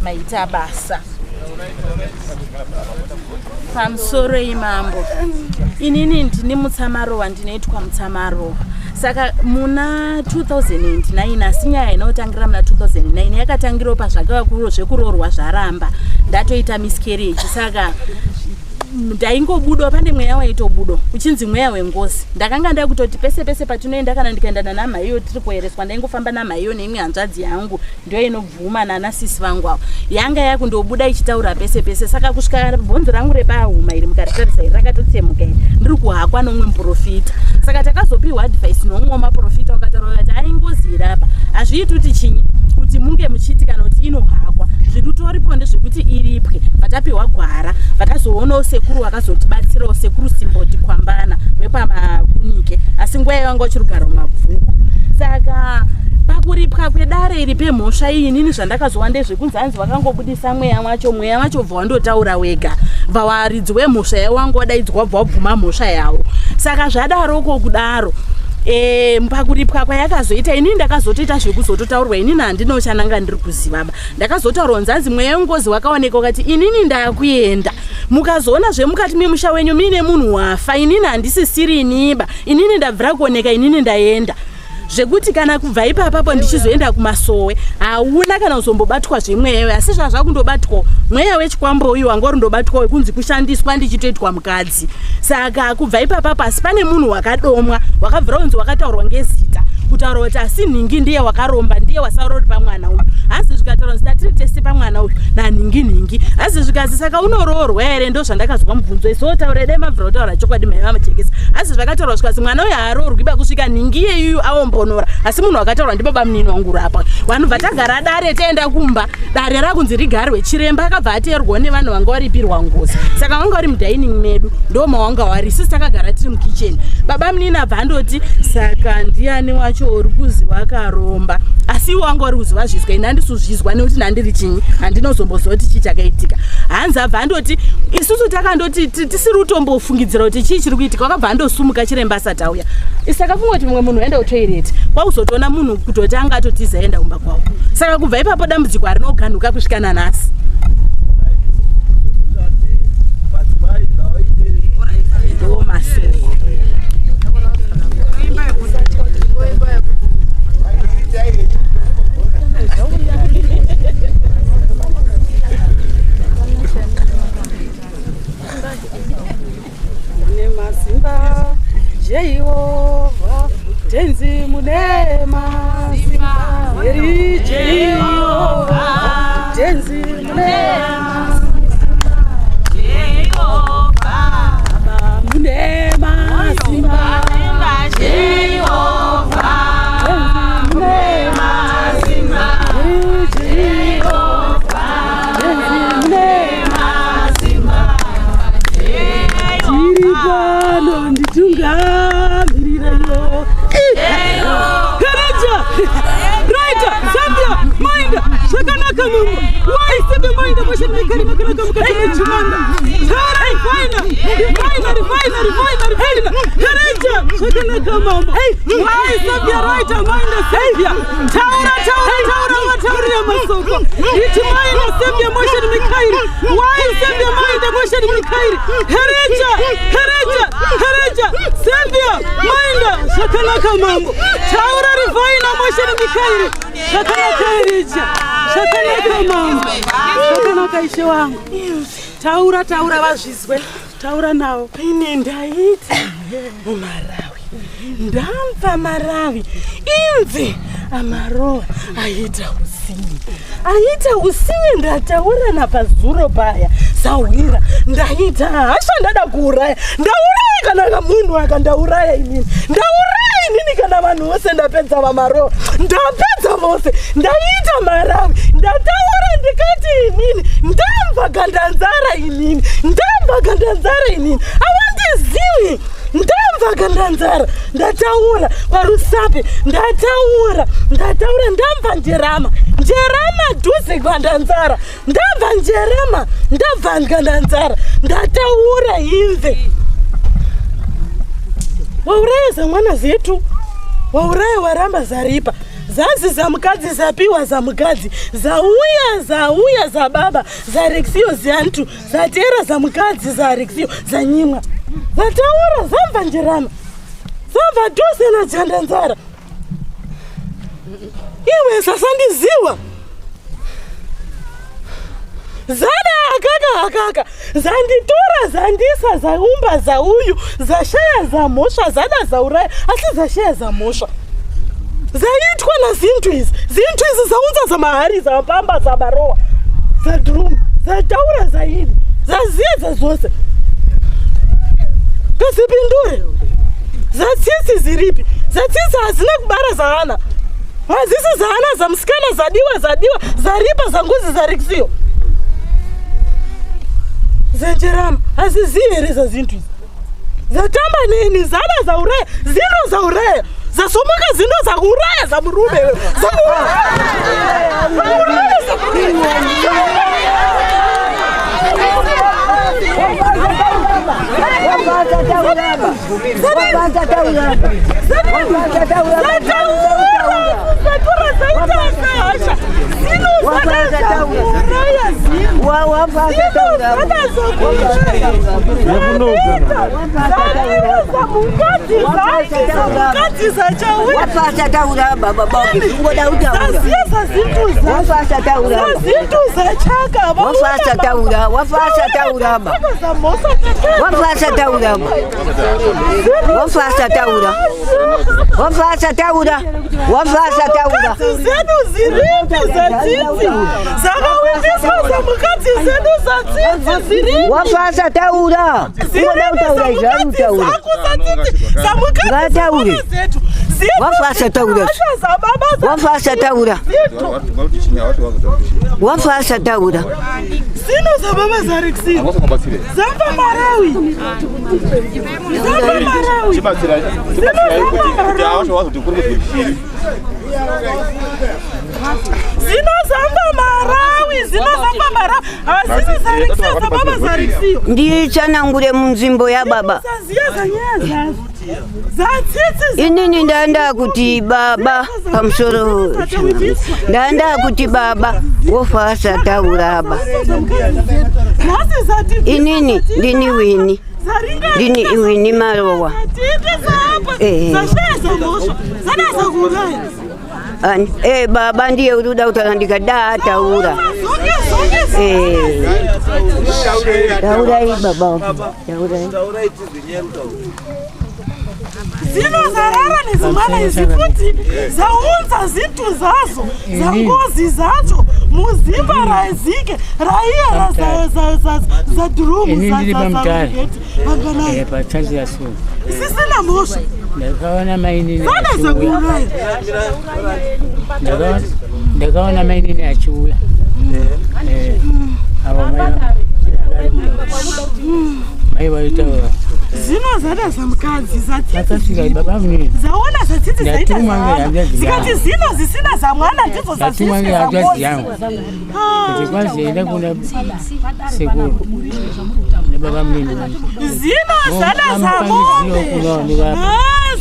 Maita basa pamusoro imambo. Inini ndini mutsamarowa, ndinoitwa mutsamarowa. Saka muna 2009, asi nyaya inotangira muna 2009 yakatangirawo pazvakakuro zvekurorwa zvaramba, ndatoita miscarriage. Saka ndaingobudo pane mweya waitobudo uchinzi mweya wengozi. Ndakanga ndaya kutoti pese pese patinoenda kana ndikaenda nanamhaiyo tiri kuereswa, ndaingofamba namhaiyo neimwe hanzvadzi yangu ndiyo inobvuma nanasisi vangu avo, yanga yakundobuda ichitaura pese pese. Saka kusvika bhonzo rangu repahuma iri mukaritarisa iri rakatotsemuka iri, ndiri kuhakwa nomwe muprofita. Saka takazopiwa advice nomwe wamaprofita wakataura kuti aingozi iri apa hazviiti kuti chinyi kuti munge muchiti kana kuti inohakwa, zvirutoripo ndezvekuti iripwe. Vatapiwa gwara, vatazoonawo sekuru wakazotibatsirawo, sekuru Simboti Kwambana wepamakunike, asi nguva yavanga vachirugara mumabvuku. Saka pakuripwa kwedare iri pemhosva iyi, inini zvandakazowa ndezvekunzi hanzi vakangobudisa mweya wacho bva wandotaura wega, bva waridzi wemhosva yavo wanga wadaidzwa bva wabvuma mhosva yavo. Saka zvadaroko kudaro pakuripwa kwayakazoita, inini ndakazotoita zvekuzototaurwa, inini handina uchananga ndiri kuziva. Ndakazotaurwa nzanzi mweya wengozi wakaoneka, ukati inini ndakuenda. Mukazoona zvemukati memusha wenyu mine munhu wafa, inini handisisiri iniba, inini ndabvira kuoneka, inini ndaenda. Zvekuti kana kubva ipapapo ndichizoenda kumasowe hauna kana kuzombobatwa zvemweya, asi zvazvakundobatwa mweya wechikwambo uyu wanga urindobatwa wekunzi kushandiswa ndichitoitwa mukadzi. Saka kubva ipapapo asi pane munhu wakadomwa, wakabvira kunzi wakataurwa ngezita, kutaura kuti asi nhingi ndiye wakaromba, ndiye wasaura uri pamwana uyu. Asi zvikataura kuti tatiri tese pamwana uyu nanhingi. Asi zvikazi saka unoroorwa here, ndo zvandakazwa mubvunzo isotaura dai mabvira kutaura chokwadi mai vamachekesa. Asi zvakataurwa zvikazi mwana uyu haaroorwi iba kusvika nhingi iyeyuyu aombonora, asi munhu wakataurwa ndibaba munini wangu rapa. Vanhu vatagara dare taenda kumba, dare rakunzi rigarwe chiremba akabva ateerwa nevanhu vanga varipirwa ngozi. Saka wanga uri mudining medu, ndo mawanga wari, sisi takagara tiri mukicheni. Baba munini abva andoti saka ndiani wacho wacho uri kuzi wakaromba asi wanga uri kuzi wazvizwa ine handisuzvizwa nekuti nandiri chinyi handinozombozoti chii chakaitika hanzi abva andoti isusu takandoti tisiri kutombofungidzira kuti chii chiri kuitika wakabva andosumuka chiremba asati auya saka kungoti mumwe munhu aenda kutoireti kwakuzotoona munhu kutoti angatotiza aenda kumba kwawo saka kubva ipapo dambudziko harinoganuka kusvika nanhasi Jehovah, tenzi munema, eri Jehovah, tenzi munema, Jehovah, munema, simba, Jehovah, munema, simba, Jehovah, munema, simba, Jehovah, nditunga mirirayo Karaja Raita Zambia Mainda Shakanaka Mungu Why Sebe Mainda Moshe Mekari Makanaka Mukatini Chumanda Tarai Faina Karaja Shakanaka Mama Why Zambia Raita Mainda Zambia Taura Watauria Masoko Iti Mainda Zambia Moshe Mekari Why Zambia Mainda Moshe Mekari Karaja Zambia Mainda Shakanaka Mambo Taura Rivaina Moshe Mekari Shakanaka Richa Shakanaka Mambo Shakanaka ishe wangu Taura vazvizwe Taura nawo ini ndaiti Marawi ndamva Marawi imvi amaroa aita usinye ndataura napazuro paya sawira ndaita hasha ndada kuuraya ndauraya kana munhu akandauraya inini ndauraya inini kana vanhu vose ndapedza vamaroa ndapedza vose ndaita Marawi ndataura ndikati inini ndamva gandanzara inini awandizivi ndamva gandanzara ndataura parusape ndataura ndamva njerama dhuze gandanzara ndamva njerama ndabva gandanzara ndataura imve wauraya zamwana zetu wauraya waramba zaripa zazi za mukadzi zapiwa za mukadzi zauya za baba za Rexio ziantu zatera za mukadzi za Rexio za nyimwa zataura zamva njerama zamva dhuze na gandanzara iwe sasandiziwa zada akaka zanditora zandisa zaumba za uyu zashaya za mosha zada zauraya asi zashaya za mosha zaitwa na zintu izi zaunza za mahari za pamba za baroa za drum zataura zaidi zaziedza zose kazipindure zatsisi ziripi zatsisi hazina kubara zaana hazisi zaana za msikana zadiwa zaripa za nguzi za Rexio zenjerama haziziereza zintu izi zatamba nini zana za uraya zino za uraya zasumuka zino za uraya za murume za wafasa taura wafasa taura sino za baba za Rexio zamba Marawi Malawi. Chibatsira kuti awasho wazo tikuri kuzvishiri. Zinozamba Marawi. Avasisi zarikisiyo zababa zarikisiyo. Ndichanangure munzvimbo yaBaba. Saziya zanyaya zatsitsi. Inini ndanda kuti baba pamusoro. Ndanda kuti baba wofa asataura Aba. Inini ndini Wini. Ndini Wini Marowa. Baba ndiye uruda utarandika taura. Taura hii baba. Taura hii. Zino zarara nezimana izifuti zaunza zintu zazo zangozi zacho muzimba raizike raia za drumu za pachazi ya sumu sisina mosha ndakaona mainini achiuya mai waitaura zino zada zamukadzi zatsitsi baba mni zaona zatsitsi zaita zikati zino zisina za mwana ndizo zatsitsi yangu kuti kwazienda kuna sekuru nebaba mni zino zada za mombe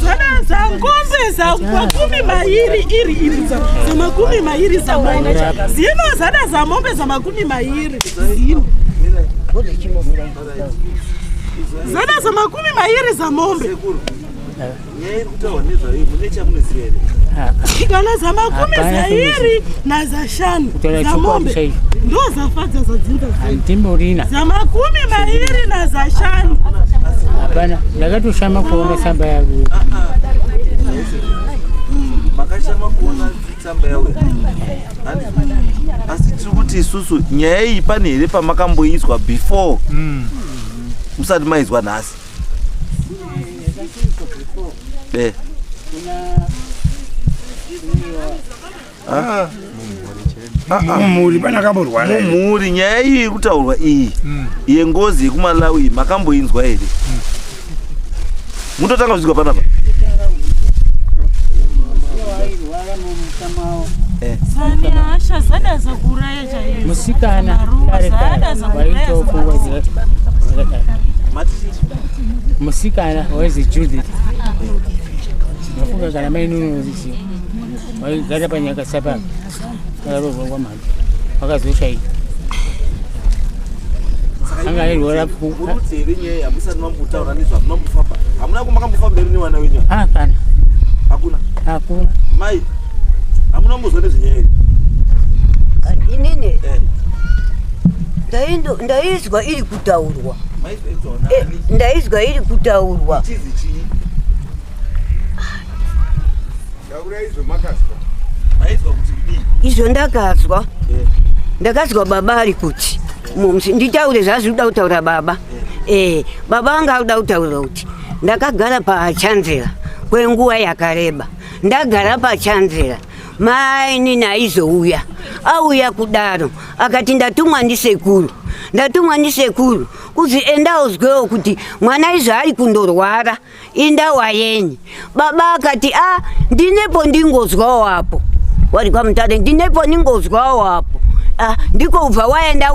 zada za ngombe za makumi mairi iri za makumi mairi za mombe zino zada za mombe za makumi mairi zino zada za makumi mairi za mombe kana za makumi zairi na za shanu za mombe ndo zafadza za dzinda antimurina za makumi mairi na za shanu hapana ndakatoshama kuona samba yangu makashama kuona tsamba yawe asi tiri kuti isusu nyaya iyi pane here pamakamboizwa before musati maizwa nhasi mumhuri nyaya iyi iri kutaurwa iyi yengozi yekuMalawi makamboinzwa here mutotanga kuzvikwa panapa musikana waitofungwa musikana waizi Judith nafunga kana mainunuzisi waigara panyaka sapa akarovwa kwamhani wakazoshayi anga irwara hamuna kumakambofamba iri newana wenyu kana hakuna mai hamuna mbozwa nezvenyaya iri inini ndaizwa iri kutaurwa ndaizwa iri kutaurwa izvo ndakazwa baba ari kuti nditaure zvazvinoda kutaura baba baba anga anoda kutaura kuti ndakagara pachanzera kwenguva yakareba ndagara pachanzera maini naizouya auya kudaro akati ndatumwa ndisekuru kuzi endauzwewo kuti mwana izvo ari kundorwara indawa yenyu baba akati ndinepo ndingozwawo apo wari kwamutare ndinepo ndingozwawo apo ndiko ubva waenda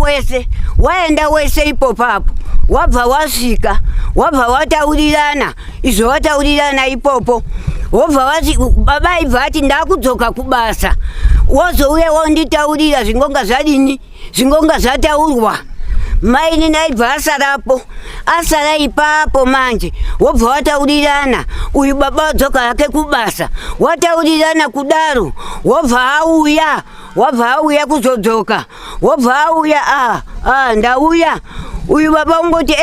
wese ipopapo wabva wasvika wabva wataurirana izvo wataurirana ipopo wobva wati baba ibva ati ndakudzoka kubasa wozouya wonditaurira zvingonga zvadini zvingonga zvataurwa maini naibva asara ipapo manje wobva wataurirana uyu baba wadzoka yake kubasa wataurirana kudaro wobva auya kuzodzoka wobva auya ndauya uyu baba ungoti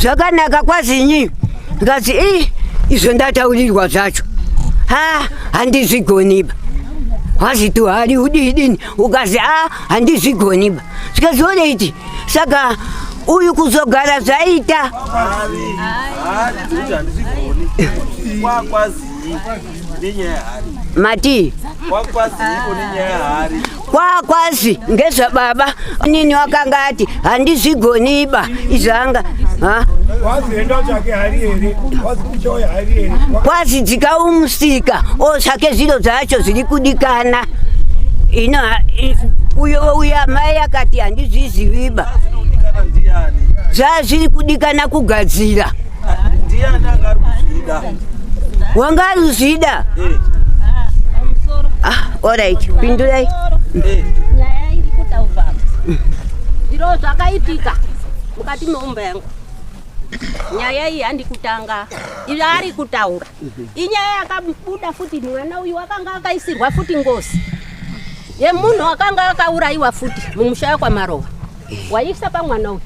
zvakanaka kwazinyi ngati izvo ndataurirwa zvacho handizvigoniba waziti hari udidini ukazi handizvigoniba zvikazioneiti saka uyu kuzogara zvaita mati kwakwazi ngezvababa nini wakanga ati handizvigoniba izvanga Ha? Kwazidzika umusika osake ziro dzacho ziri kudikana. Uyo mai akati handizviziviba. Zvazviri kudikana kugadzira. Ndiani angari kuzvida? Wanga ruzvida? Alright, pindurai. Nyaya iri kutaurwa. Zviro zvakaitika mukati meumba yangu. Nyaya iyi handikutanga. Izvi ari kutaura. Inyaya yakabuda futi mwana uyu wakanga akaisirwa futi ngozi. Yemunhu wakanga akaurayiwa futi mumusha kwaMarova. Waisa pamwana uyu.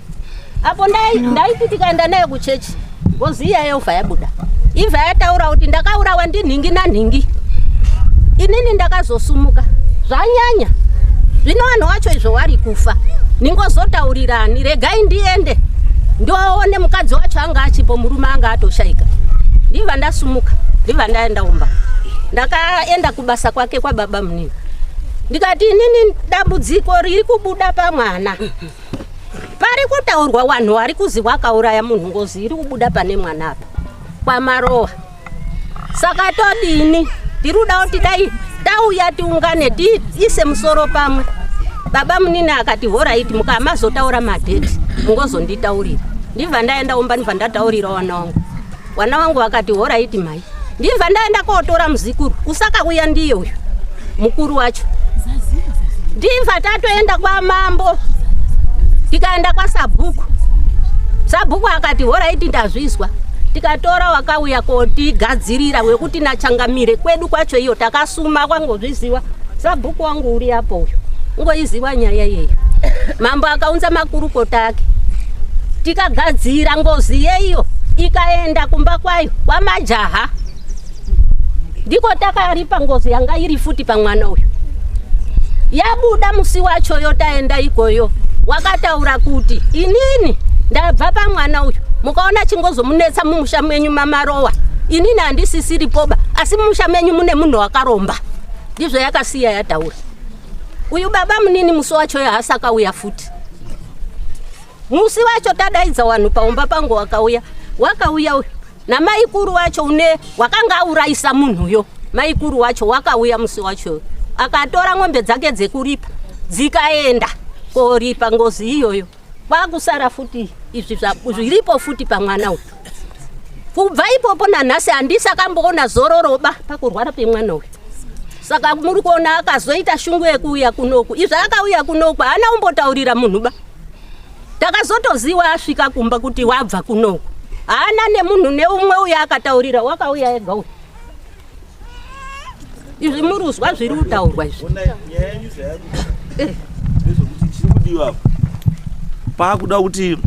Apo ndaiti tikaenda naye kuchechi. Ngozi iya yobva yabuda. Ibva yataura kuti ndakaurawa ndinhingi nanhingi. Inini ndakazosumuka. Zvanyanya. Zvino vanhu vacho izvo vari kufa. Ningozotaurirani regai ndiende. Ndoone mukadzi wacho anga achipo murume anga atoshaika. Ndibva ndasumuka. Ndibva ndaenda umba. Ndakaenda kubasa kwake kwa baba munini. Ndikati inini dambudziko riri kubuda pamwana. Pari kutaurwa vanhu vari kuzi wakauraya munhu ngozi iri kubuda pane mwana apa. KwaMarova. Saka todini? Tiruda kuti dai tauya tiungane tiise musoro pamwe. Baba munini akati alright mukamazotaura madheti mungozonditaurira. Ndibva ndaenda umba ndibva ndataurira wana wangu. Wana wangu akati alright mai. Ndibva ndaenda kotora muzikuru. Usakauya ndiyo uyu. Mukuru wacho. Ndibva tatoenda kwaMambo. Tikaenda kwaSabhuku. Sabhuku akati alright ndazvizwa. Tikatora wakauya kotigadzirira wekuti nachangamire kwedu kwacho iyo takasuma kwangozviziwa. Sabhuku wangu uri apo uyu. Ngoiziwa nyaya yeyo. Mambo akaunza makurukota ake. Tikagadzira ngozi yeyo ikaenda kumba kwayo kwamajaha. Ndiko takaripa ngozi yanga iri futi pamwana uyu. Yabuda musi wacho yotaenda ikoyo. Wakataura kuti inini ndabva pamwana uyu. Mukaona chingozomunetsa mumusha menyu maMarova. Inini handisisiri poba asi mumusha menyu mune munhu wakaromba. Ndizvo yakasiya yataura. Uyu baba munini musi wacho yahasaka uya futi. Musi wacho tadaidza vanhu paumba pangu wakauya. Wakauya uyu. Na maikuru wacho une wakanga auraisa munhuyo. Maikuru wacho wakauya musi wacho. Akatora ng'ombe dzake dzekuripa. Dzikaenda koripa ngozi iyoyo. Kwakusara futi izvi zviripo futi pamwana uyu. Kubva ipopo nanhasi handisakamboona zororoba pakurwara pemwana uyu. Saka muri kuona akazoita shungu yekuuya kunoku. Izvi akauya kunoku haana umbotaurira munhu ba. Takazotoziva asvika kumba kuti wabva kunoku. Haana nemunhu neumwe uya akataurira wakauya ega uyu. Izvi muruzwa zviri kutaurwa izvi. Pakuda kuti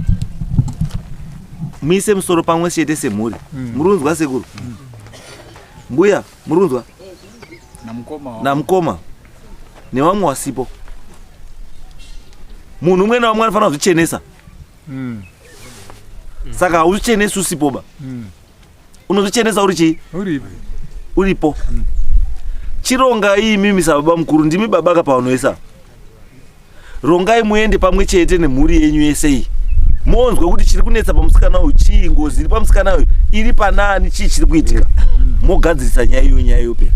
muise musoro pamwe chete semhuri. Murunzwa sekuru? Mbuya, murunzwa? Namukoma. Nevamwe wasipo. Munhu umwe naumwe anofanira kuzvichenesa. Saka hauzvichenesi usipoba. Unozvichenesa uri chii? Uripo. Chironga iyi mimi sababa mukuru ndimi baba kapaunoisa. Rongai muende pamwe chete nemhuri yenyu yese iyi. Monzwe kuti chiri kunetsa pamusikana uyu chii, ngozi iri pamusikana uyu iri panani, chii chiri kuitika. Mogadzirisa nyaya iyoyo pera.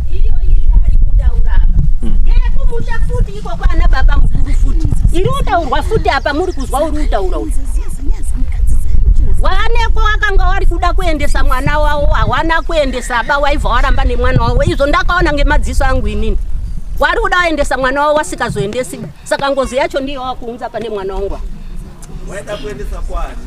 Kumusha futi iko kwana baba mukuru futi. Iri utaurwa futi apa muri kuzwa uri utaura uyu. Waneko wakanga wari kuda kuendesa mwana wawo, hawana kuendesa baba waibva waramba nemwana wawo. Izvo ndakaona ngemadziso angu inini. Wari kuda kuendesa mwana wawo wasikazoendesi. Saka ngozi yacho ndiyo wakuunza pane mwana wangu. Waenda kuendesa kwani?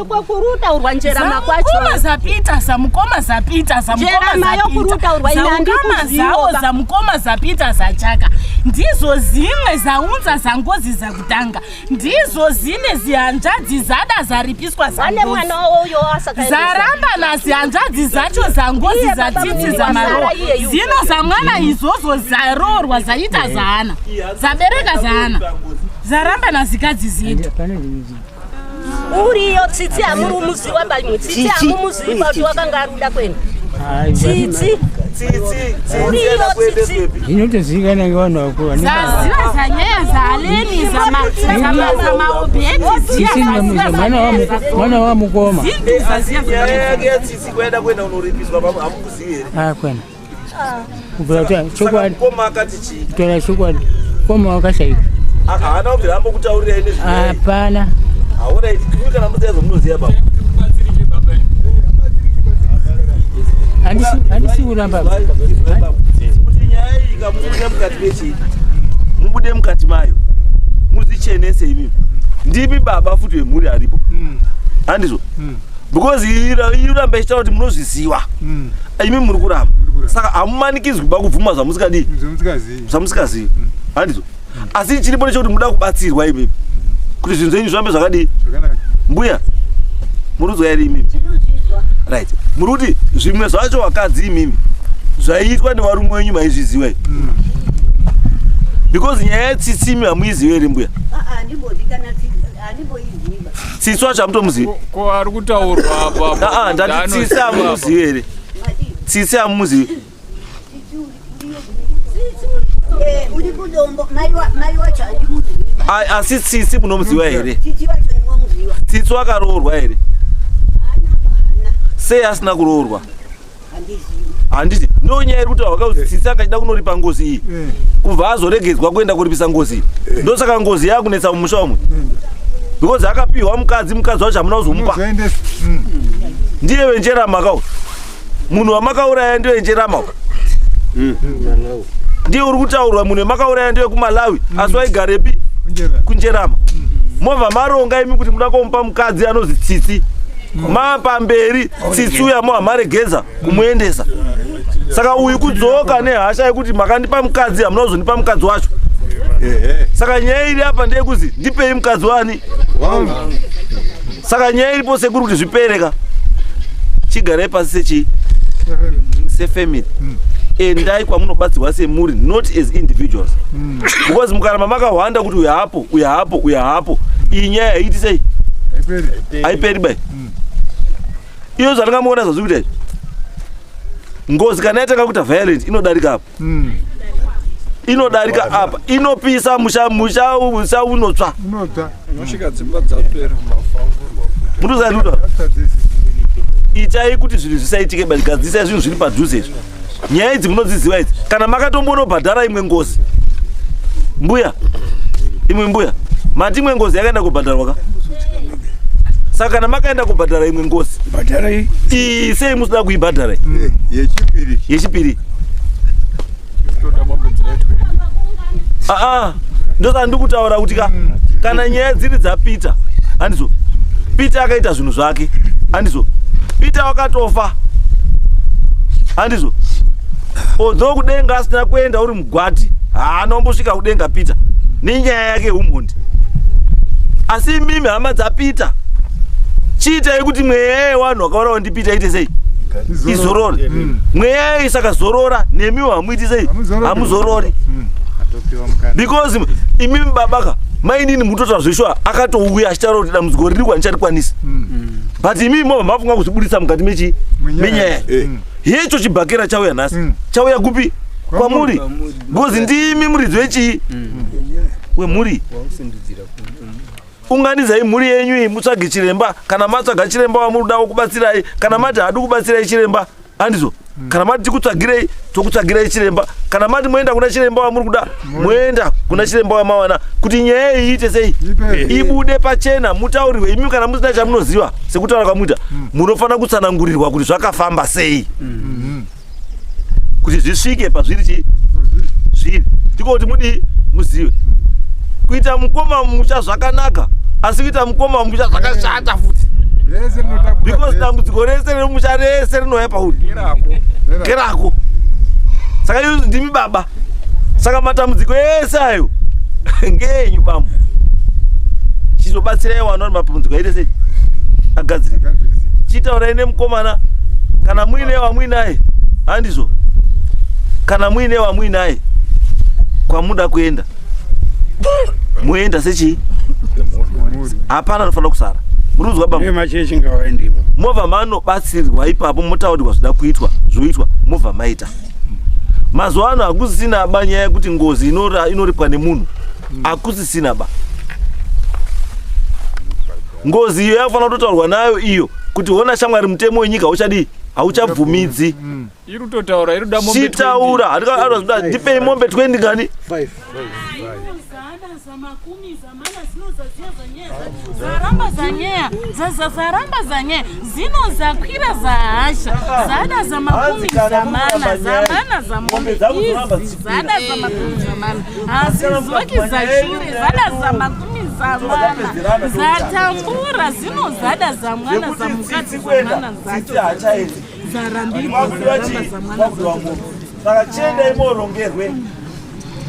Iko kuruta urwa njerama kwacho. Mukoma zapita samukoma zapita njerama yokuruta urwa inandi kuziwo zamukoma zapita zachaka. Ndizo zimwe zaunza zangozi zakutanga. Ndizo zine zihanzvadzi zada zaripiswa zangozi. Wane mwana wawo asakaendesa. Zaramba nazihanzvadzi zacho zangozi zatsitsi zaMarova. Zino zamwana izvozvo zarorwa zaita zana. Zabereka zana. Zaramba nazikadzi zino. Uriyo tsitsi amuri umuziwa bali tsitsi amumuziwa kuti wakanga aruda kwenda. Tsitsi Inotozikana ngwana wako. Zaziwa zanyaya zaleni mwana wa mukoma. Tsitsi kwenda unoripiswa amukuziye. Kwena. Ubata chokwadi. Koma akati chi. Kutola chokwadi. Koma wakashayika. Haana kurambo kutaurira ine zvino. Hapana. Aona iti kana mutezo munoziya baba. Andisi uramba. Kuti nyaya ikamubude mukati mechi. Mubude mukati mayo. Muzichenese imi. Ndimi baba futi wemhuri aripo. Andizvo. Because iramba ichitaura kuti munozviziva. Imi muri kuramba. Saka hamumanikidzwi kuba kubvuma zvamusikadi. Zvamusikazii. Andizvo. Asi chiripo nechekuti muda kubatsirwa imi. Kuti zvinhu zvenyu zvirambe zvakadii. Mbuya. Murudzwa iri imi. Right. Muruti zvimwe zvacho wakadzi imimi zvaitwa nevarume wenyu maizviziva. Because nyaya yetsitsimi hamuizivi ere mbuya? Tsitsi wacho hamutomuzivi? Ko ari kutaurwa apa. Ndati tsitsi hamuzivi ere? Tsitsi hamuzivi? Asi tsitsi munomuziva ere? Tsitsi wakaroorwa ere? Sei asina kuroorwa? Handiti ndonyaya iri kuti wakauzi tsitsi akachida kunoripa ngozi iyi kubva azoregedzwa kuenda kuripisa ngozi iyi. Ndosaka ngozi yakunetsa mumusha umwe. Because akapiwa mukadzi wacho hamuna kuzomupa. Ndiye wenjerama kawo. Munhu wamakauraya ndiye wenjerama. Ndiye uri kutaurwa munhu wamakauraya ndiye kuMalawi asi waigarepi? Kunjerama. Movha maronga imi kuti muda kumupa mukadzi anozi tsitsi. Mapamberi tsitsi uya mohamaregedza kumuendesa. Saka uyu kudzoka nehasha yekuti makandipa mukadzi hamuna kuzondipa mukadzi wacho. Saka nyaya iri apa ndeyekuzi ndipei mukadzi wani. Saka nyaya iripo sekuru kuti zvipereka. Chigarai pasi sechi sefamily. Endai kwamunobatsirwa semuri, not as individuals. Because mukaramba makahwanda kuti uya hapo. Iyi nyaya haiti sei? Haiperi bai. Iyo zvandingamuona zvazvikuita izvi. Ngozi kana yatanga kuita violent inodarika apa. Inodarika apa. Inopisa musha unotsva. Nosvika dzimba dzapera. Munozaruda. Itai kuti zvinhu zvisaitike basi gadzisai zvinhu zviri padhuze izvi. Nyaya idzi munodziziva idzi. Kana makatombonobhadhara imwe ngozi. Mbuya. Imwe mbuya. Mati imwe ngozi yakaenda kubhadharwa ka? Saka kana makaenda kubhadhara imwe ngozi. Bhadhara iyi. Sei musida kuibhadhara? Yechipiri. Ndosa ndikutaura kuti kana nyaya dziri dzapita. Handizvo. Peter akaita zvinhu zvake. Handizvo. Peter wakatofa. Handizvo. Odzo kudenga asina kuenda uri mugwati. Anombosvika kudenga Peter. Nenyaya yake umhondi. Asi mimi hama dzapita. Chiitai kuti mweya wanhu wakaurawo ndipita ite sei? Izorore. Mweya isakazorora nemiwo hamuiti sei? Hamuzorori. Because imi babaka mainini mutotaura zveshwa akatouya achitaura kuti dambudziko riri kwanicharikwaniisa. But imi mafunga kuzvibudisa mukati menyaya. Hecho chibhakera chauya nhasi. Chauya kupi? Kwamuri. Because ndimi muridzi wechii? Wemhuri. Unganidzai mhuri yenyu mutsvage chiremba. Kana matsvaga chiremba wamurudawo kubatsirai. Kana mati hadu kubatsirai chiremba. Handizvo. Kana mati tikutsvagirai tokutsvagirai chiremba. Kana mati moenda kuna chiremba wamuri kuda moenda kuna chiremba wamawana. Kuti nyaya iyi iite sei? Ibude pachena mutaurirwe. Imi kana musina chamunoziva sekutaura kwamuita munofanira kutsanangurirwa kuti zvakafamba sei. Kuti zvisvike pazviri chi? Zviri. Ndiko kuti mudi muzive. Kuita mukoma mumusha zvakanaka asi kuita mukoma mumusha zvakashata futi. Because dambudziko rese remusha rese rinouya pauri kerako. Saka iyo ndimi baba. Saka matambudziko ese ayo ngenyu bambo. Chizobatsirai wana matambudziko aite sei? Agadzirika. Chitaurai nemukomana kana muine wamwinaye. Handizvo. Kana muine wamwinaye kwamuda kuenda. Muenda sechi? Hapana anofanira kusara. Muruzwa baba. Machechi ngawaendimo. Movha manobatsirwa ipapo motaurirwa zvida kuitwa zvoitwa movha maita. Mazuva ano hakusisina ba nyaya yekuti ngozi inoripwa nemunhu. Hakusisina ba. Ngozi iyo yafanira kutotaurwa nayo iyo kuti hona shamwari mutemo wenyika uchadi hauchabvumidzi. Iri kutotaura iri da mombe 20. Chitaura handika ndipei mombe 20 ngani? 5. Zaramba zanyaya zinozakwira zahasha zada za makumi zamana za mombekizi zada za makumi zamana hazizoki za shure zada za makumi zamana zatambura zinozada za mwana za mukadzi zamana zacho zarambirwa zaramba za mwana zacho. Saka chienda imorongerwe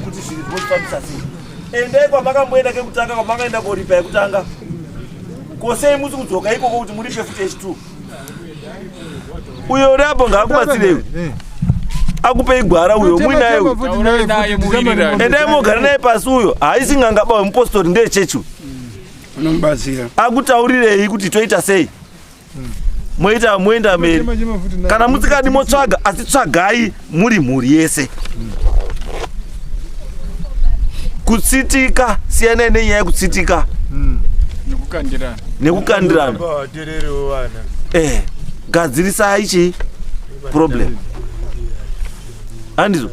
kuti zviri zvofambisa sei. Endai kwamakamboenda kekutanga kwamakaenda koripa yekutanga. Kosei musi kudzoka ikoko kuti muripe futi H2. Uyo uri apo ngaakubatsirewi. Akupei gwara uyo muinayo. Endai mogara naye pasi uyo. Haisi ngangaba wemupostori ndechechu. Unombatsira. Akutaurirei kuti toita sei. Moenda mberi. Kana musikadi motsvaga asi tsvagai muri mhuri yese. Kutsitika siyana nenyaya yekutsitika. Nekukandirana. Gadzirisai ichi problem. Andizo.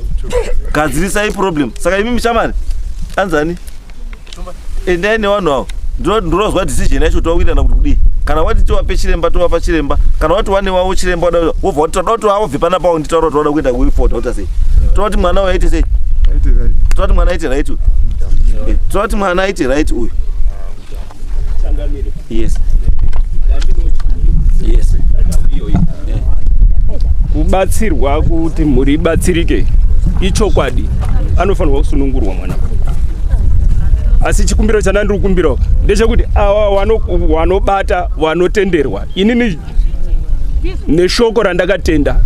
Gadzirisai problem. Saka imi mshamani. Anzani. Endai nevanhu avo. Ndinozwa decision yacho towakuita nakuti kudii. Kana wati towapa chiremba, kana wati wane wawo chiremba wobva wati toda kuti wabve pana pawo nditaura kuti wada kuenda kuifota uta sei. Toda kuti mwana waite sei. Toda kuti mwana aite right. Toda kuti mwana aite right uyu. Yes. Yes. Kubatsirwa kuti muri batsirike ichokwadi anofanirwa kusunungurwa mwana. Asi chikumbiro chana ndiri kukumbira ndechekuti awa wanobata wanotenderwa inini neshoko randakatenda